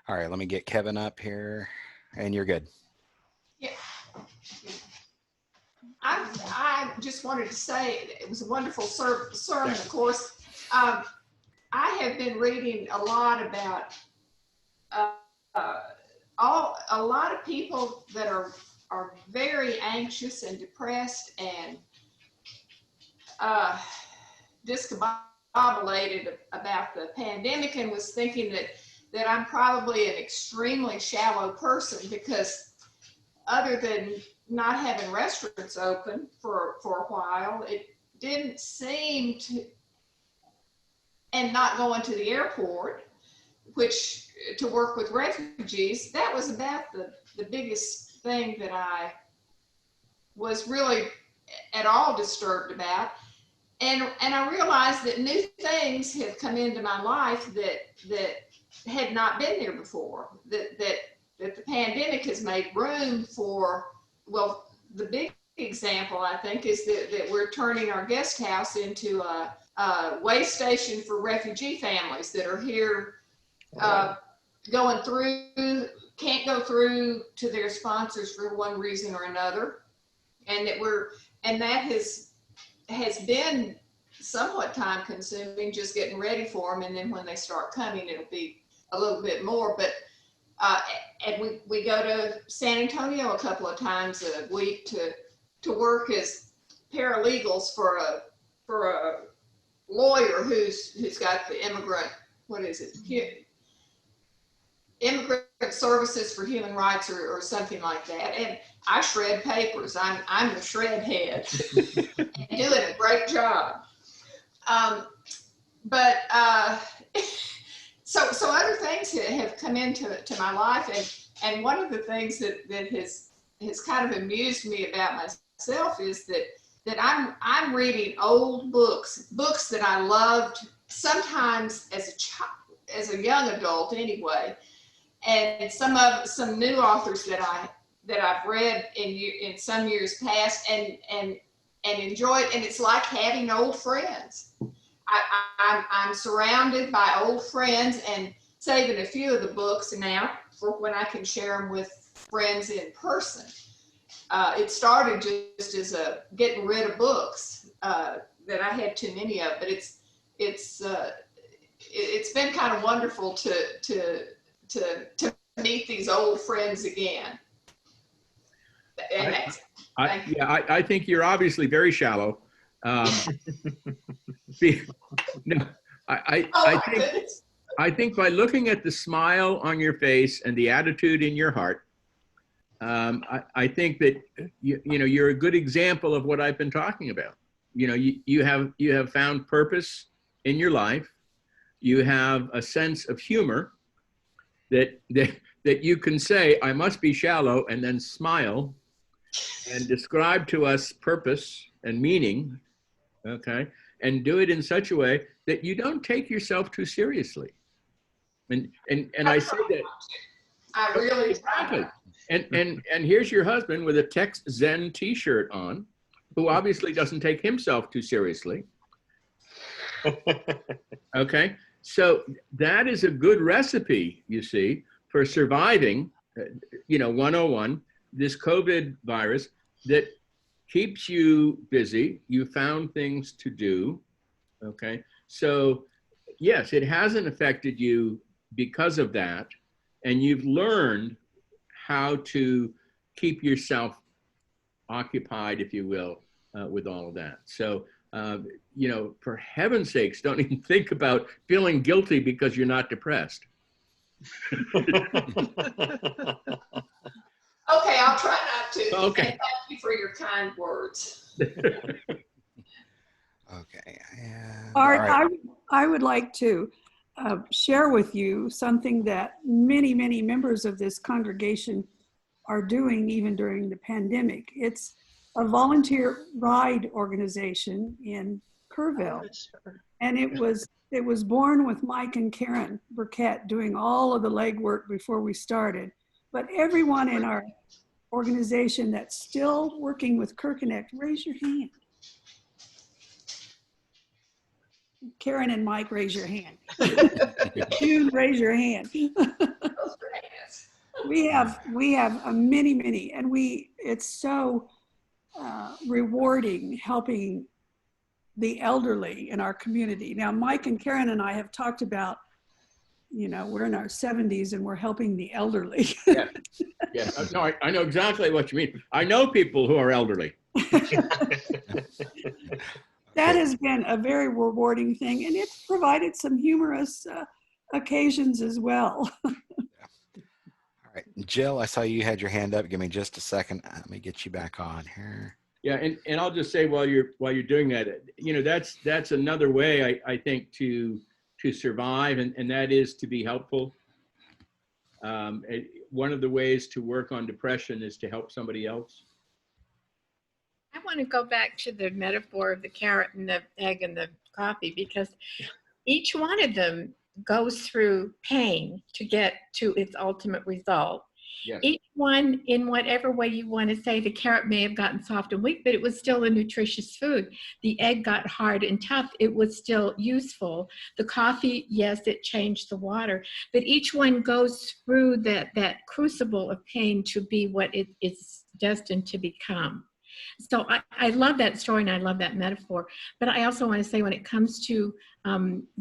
All right, let me get Kevin up here, and you're good. Yeah. I just wanted to say it was a wonderful sermon, of course. I have been reading a lot about a lot of people that are very anxious and depressed and discombobulated about the pandemic, and was thinking that I'm probably an extremely shallow person, because other than not having restaurants open for a while, it didn't seem to, and not going to the airport, which to work with refugees, that was about the biggest thing that I was really at all disturbed about. And I realized that new things have come into my life that had not been there before, that the pandemic has made room for. Well, the big example, I think, is that we're turning our guest house into a way station for refugee families that are here, going through, can't go through to their sponsors for one reason or another. And that has been somewhat time consuming, just getting ready for them. And then when they start coming, it'll be a little bit more. But and we go to San Antonio a couple of times a week to work as paralegals for a lawyer who's got the immigrant services for human rights or something like that. And I shred papers. I'm the shred head and doing a great job. So other things have come into my life, and one of the things that has kind of amused me about myself is that I'm reading old books that I loved sometimes as a young adult anyway, and some new authors that I've read in some years past and enjoyed, and it's like having old friends. I'm surrounded by old friends, and saving a few of the books now for when I can share them with friends in person. It started just as a getting rid of books that I had too many of, but it's been kind of wonderful to meet these old friends again. And I think you're obviously very shallow. No, I think by looking at the smile on your face and the attitude in your heart, I think that you're a good example of what I've been talking about. You have found purpose in your life. You have a sense of humor that you can say, I must be shallow, and then smile and describe to us purpose and meaning, okay? And do it in such a way that you don't take yourself too seriously. And I say that. I really exactly. And here's your husband with a Tex Zen t-shirt on, who obviously doesn't take himself too seriously. Okay, so that is a good recipe, you see, for surviving, 101, this COVID virus that keeps you busy. You found things to do, okay? So yes, it hasn't affected you because of that, and you've learned how to keep yourself occupied, if you will, with all of that. So, for heaven's sakes, don't even think about feeling guilty because you're not depressed. Okay, I'll try not to. Okay. And thank you for your kind words. Okay. Art, right. I would like to share with you something that many, many members of this congregation are doing even during the pandemic. It's a volunteer ride organization in Kerrville. And it was born with Mike and Karen Burkett doing all of the legwork before we started. But everyone in our organization that's still working with Kirkconnect, raise your hand. Karen and Mike, raise your hand. June, raise your hand. We have many, and it's so rewarding helping the elderly in our community. Now, Mike and Karen and I have talked about, we're in our 70s and we're helping the elderly. Yes. Yes. No, I know exactly what you mean. I know people who are elderly. That has been a very rewarding thing, and it's provided some humorous occasions as well. All right, Jill, I saw you had your hand up. Give me just a second. Let me get you back on here. Yeah, and I'll just say while you're doing that, that's another way I think to survive, and that is to be helpful. One of the ways to work on depression is to help somebody else. I want to go back to the metaphor of the carrot and the egg and the coffee, because each one of them goes through pain to get to its ultimate result. Yes. Each one, in whatever way you want to say, the carrot may have gotten soft and weak, but it was still a nutritious food. The egg got hard and tough. It was still useful. The coffee, yes, it changed the water, but each one goes through that crucible of pain to be what it is destined to become. So I love that story and I love that metaphor. But I also want to say, when it comes to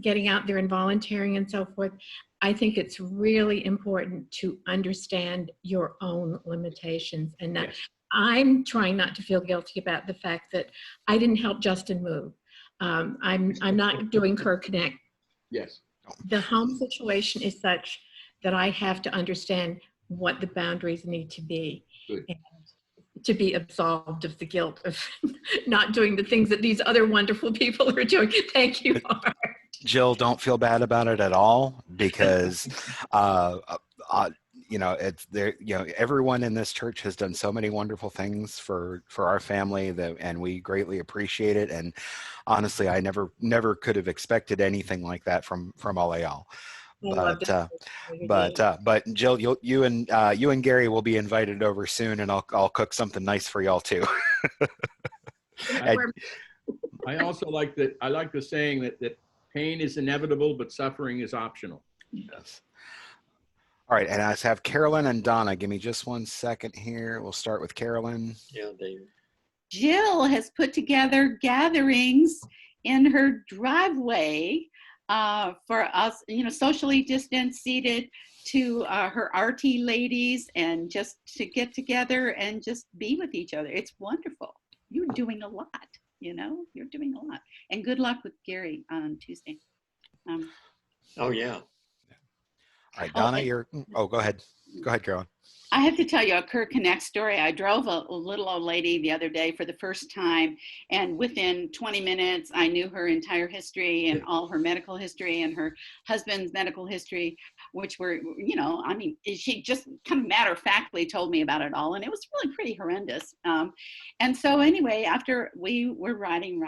getting out there and volunteering and so forth, I think it's really important to understand your own limitations. And Yes. I'm trying not to feel guilty about the fact that I didn't help Justin move. I'm not doing Connect. Yes. The home situation is such that I have to understand what the boundaries need to be. Good. And to be absolved of the guilt of not doing the things that these other wonderful people are doing. Thank you, Art. Jill, don't feel bad about it at all, because it's there. Everyone in this church has done so many wonderful things for our family, and we greatly appreciate it. And honestly, I never could have expected anything like that from all of y'all. But Jill, you and Gary will be invited over soon, and I'll cook something nice for y'all too. I also like that. I like the saying that pain is inevitable, but suffering is optional. Yes. All right, and I have Carolyn and Donna. Give me just 1 second here. We'll start with Carolyn. Yeah, David. Jill has put together gatherings in her driveway for us, socially distanced, seated, to her RT ladies, and just to get together and just be with each other. It's wonderful. You're doing a lot, you're doing a lot. And good luck with Gary on Tuesday. Oh, yeah. All right, Donna, go ahead. Go ahead, Carolyn. I have to tell you a Connect story. I drove a little old lady the other day for the first time, and within 20 minutes, I knew her entire history and all her medical history and her husband's medical history, which were, she just kind of matter-of-factly told me about it all, and it was really pretty horrendous. And so anyway, after we were riding,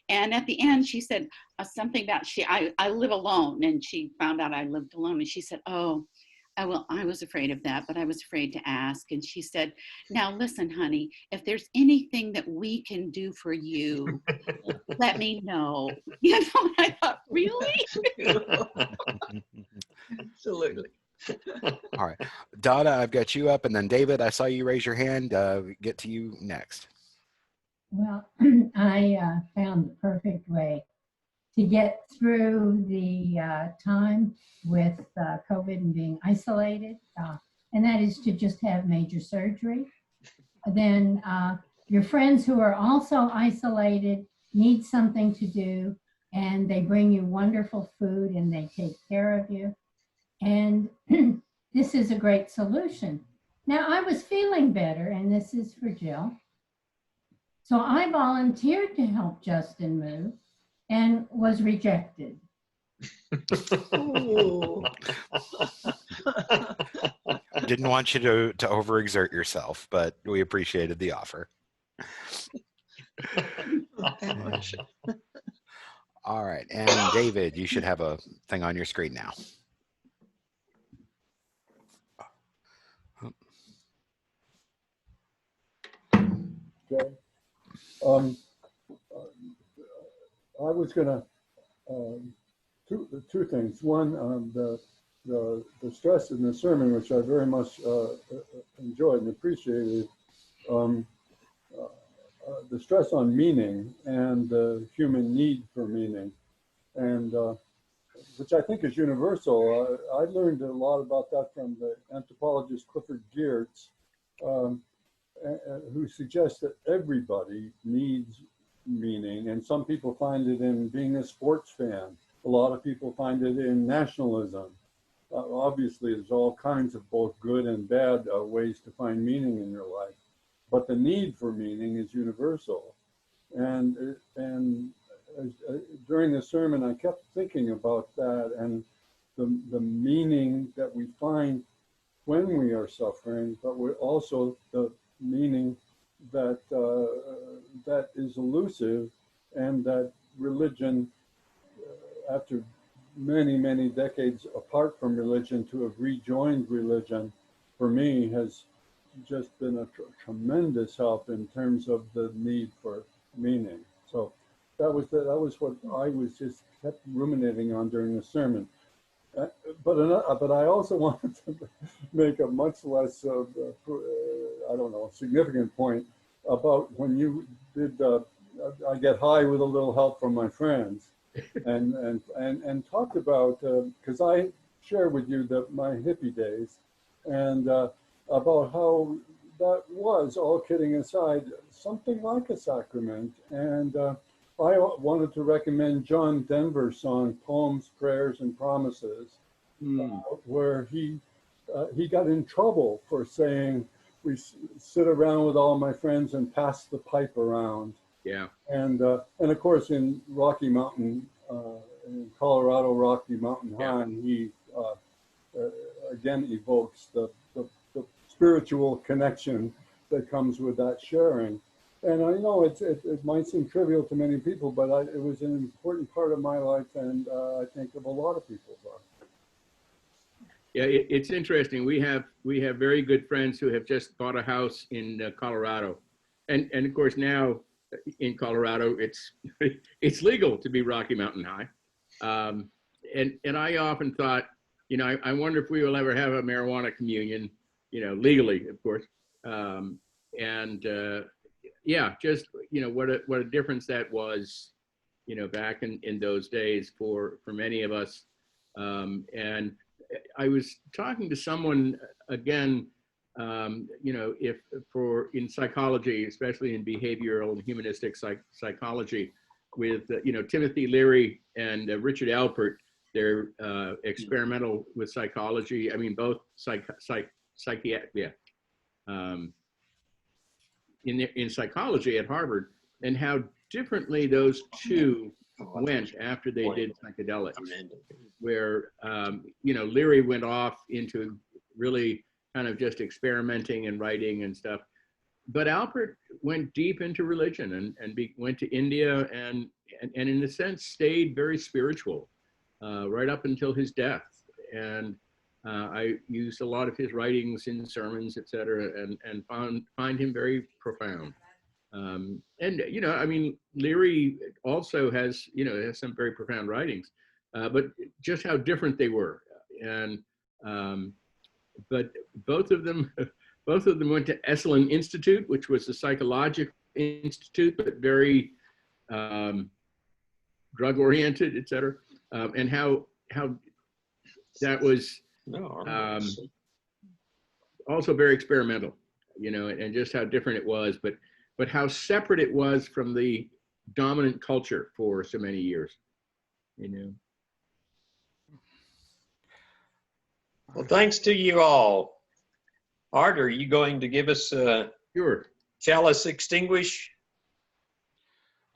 and at the end, she said something about I live alone, and she found out I lived alone, and she said, "Oh, I was afraid of that, but I was afraid to ask." And she said, "Now listen, honey, if there's anything that we can do for you, let me know." I thought, really? Absolutely. All right, Donna, I've got you up, and then David, I saw you raise your hand. Get to you next. Well, I found the perfect way to get through the time with COVID and being isolated, and that is to just have major surgery. Then your friends who are also isolated need something to do, and they bring you wonderful food and they take care of you. And this is a great solution. Now, I was feeling better, and this is for Jill. So I volunteered to help Justin move and was rejected. Didn't want you to overexert yourself, but we appreciated the offer. All right, and David, you should have a thing on your screen now. Okay. I was gonna two things. One, the stress in the sermon, which I very much enjoyed and appreciated, the stress on meaning and the human need for meaning, and which I think is universal. I learned a lot about that from the anthropologist Clifford Geertz, who suggests that everybody needs meaning, and some people find it in being a sports fan. A lot of people find it in nationalism. Obviously, there's all kinds of both good and bad ways to find meaning in your life, but the need for meaning is universal. And during the sermon, I kept thinking about that and the meaning that we find when we are suffering, but we're also the meaning that that is elusive, and that religion, after many decades apart from religion, to have rejoined religion, for me, has just been a tremendous help in terms of the need for meaning. So that was what I was just kept ruminating on during the sermon. But I also wanted to make a much less, I don't know, significant point about when you did, I get high with a little help from my friends, and talked about, because I shared with you my hippie days, and about how that was, all kidding aside, something like a sacrament. And I wanted to recommend John Denver's song, Poems, Prayers, and Promises, where he got in trouble for saying, we sit around with all my friends and pass the pipe around. Yeah. And of course, in Rocky Mountain, in Colorado Rocky Mountain High, he again evokes the spiritual connection that comes with that sharing. And I know it might seem trivial to many people, but it was an important part of my life, and I think of a lot of people's life. Yeah, it's interesting. We have very good friends who have just bought a house in Colorado, and of course now in Colorado it's legal to be Rocky Mountain High, and I often thought, I wonder if we will ever have a marijuana communion, legally, of course, yeah, just what a difference that was, back in those days for many of us, and I was talking to someone again, if in psychology, especially in behavioral and humanistic psychology, with Timothy Leary and Richard Alpert. They're experimental with psychology. I mean, both psychiatric, yeah. In psychology at Harvard, and how differently those two went after they did psychedelics, where Leary went off into really kind of just experimenting and writing and stuff, but Alpert went deep into religion and went to India and in a sense stayed very spiritual right up until his death. And I used a lot of his writings in sermons, etc., and find him very profound. And I mean, Leary also has has some very profound writings, but just how different they were. And but both of them went to Esalen Institute, which was a psychological institute, but very drug oriented, etc. And how that was also very experimental, and just how different it was, but how separate it was from the dominant culture for so many years, Well, thanks to you all. Art, are you going to give us Sure. Chalice Extinguish?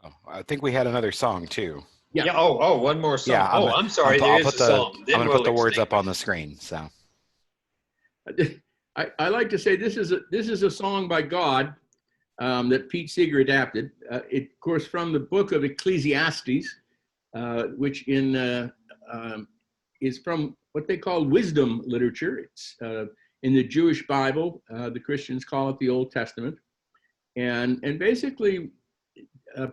Oh, I think we had another song too. Yeah. Oh, one more song. Yeah. I'm sorry. There is a song. I'm going to put the words up on the screen. So I like to say this is a song by God that Pete Seeger adapted. It, of course, from the book of Ecclesiastes, which is from what they call wisdom literature. It's in the Jewish Bible. The Christians call it the Old Testament, and basically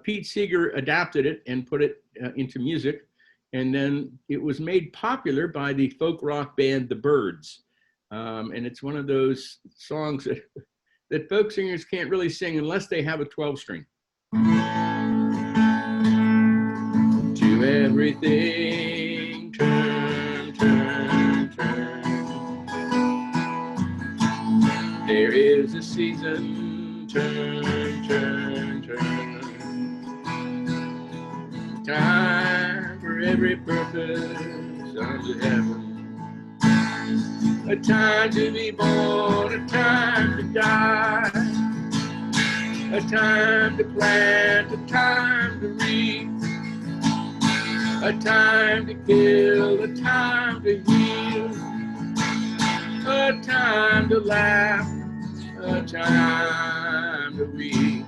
Pete Seeger adapted it and put it into music. And then it was made popular by the folk rock band The Byrds. And it's one of those songs that folk singers can't really sing unless they have a 12-string. To everything turn, turn, turn. There is a season, turn, turn, turn. Time for every purpose under heaven. A time to be born, a time to die. A time to plant, a time to reap. A time to kill, a time to heal. A time to laugh, a time to weep.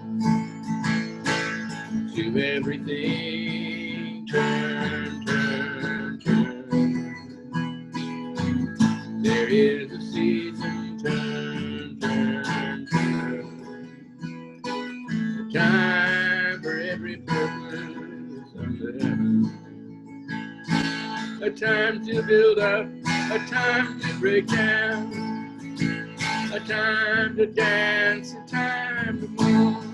To everything turn, turn, turn. There is a season, turn, turn, turn. A time for every purpose under heaven. A time to build up, a time to break down. A time to dance, a time to mourn.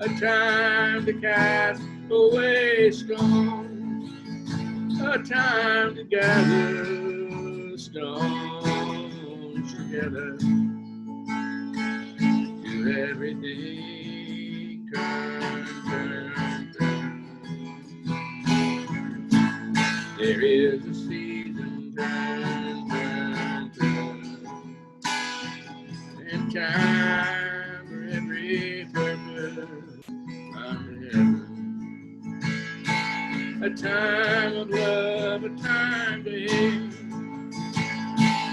A time to cast away stones. A time to gather stones together. To everything turn, turn, turn. There is a season, turn, turn, turn. And time for every purpose under heaven. A time of love, a time to hate.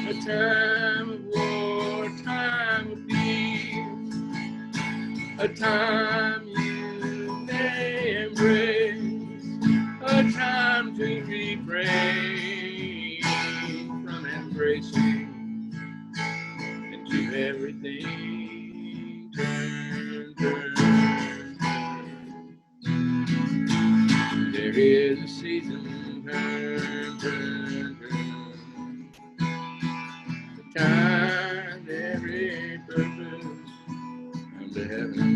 A time of war, a time of peace. A time you may embrace. A time to refrain from embracing. And to everything turn, turn, turn. There is a season, turn, turn, turn. A time to every purpose under heaven.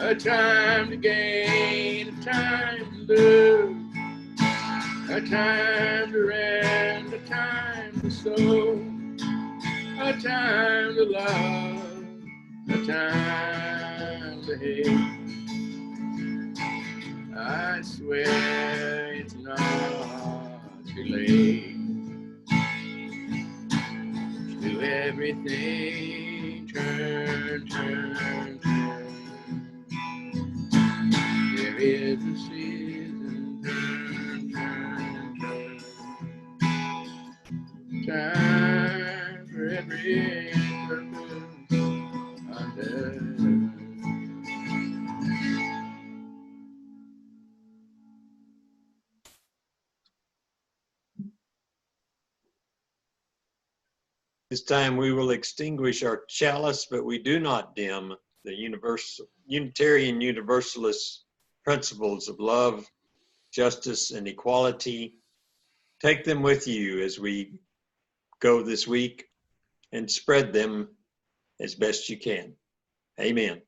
A time to gain, a time to lose. A time to rest, a time to sow. A time to love, a time to hate. I swear it's not too late. To everything turn, turn, turn. There is a season, turn, turn, turn. Time for every purpose under heaven. This time we will extinguish our chalice, but we do not dim the Unitarian Universalist principles of love, justice, and equality. Take them with you as we go this week and spread them as best you can. Amen.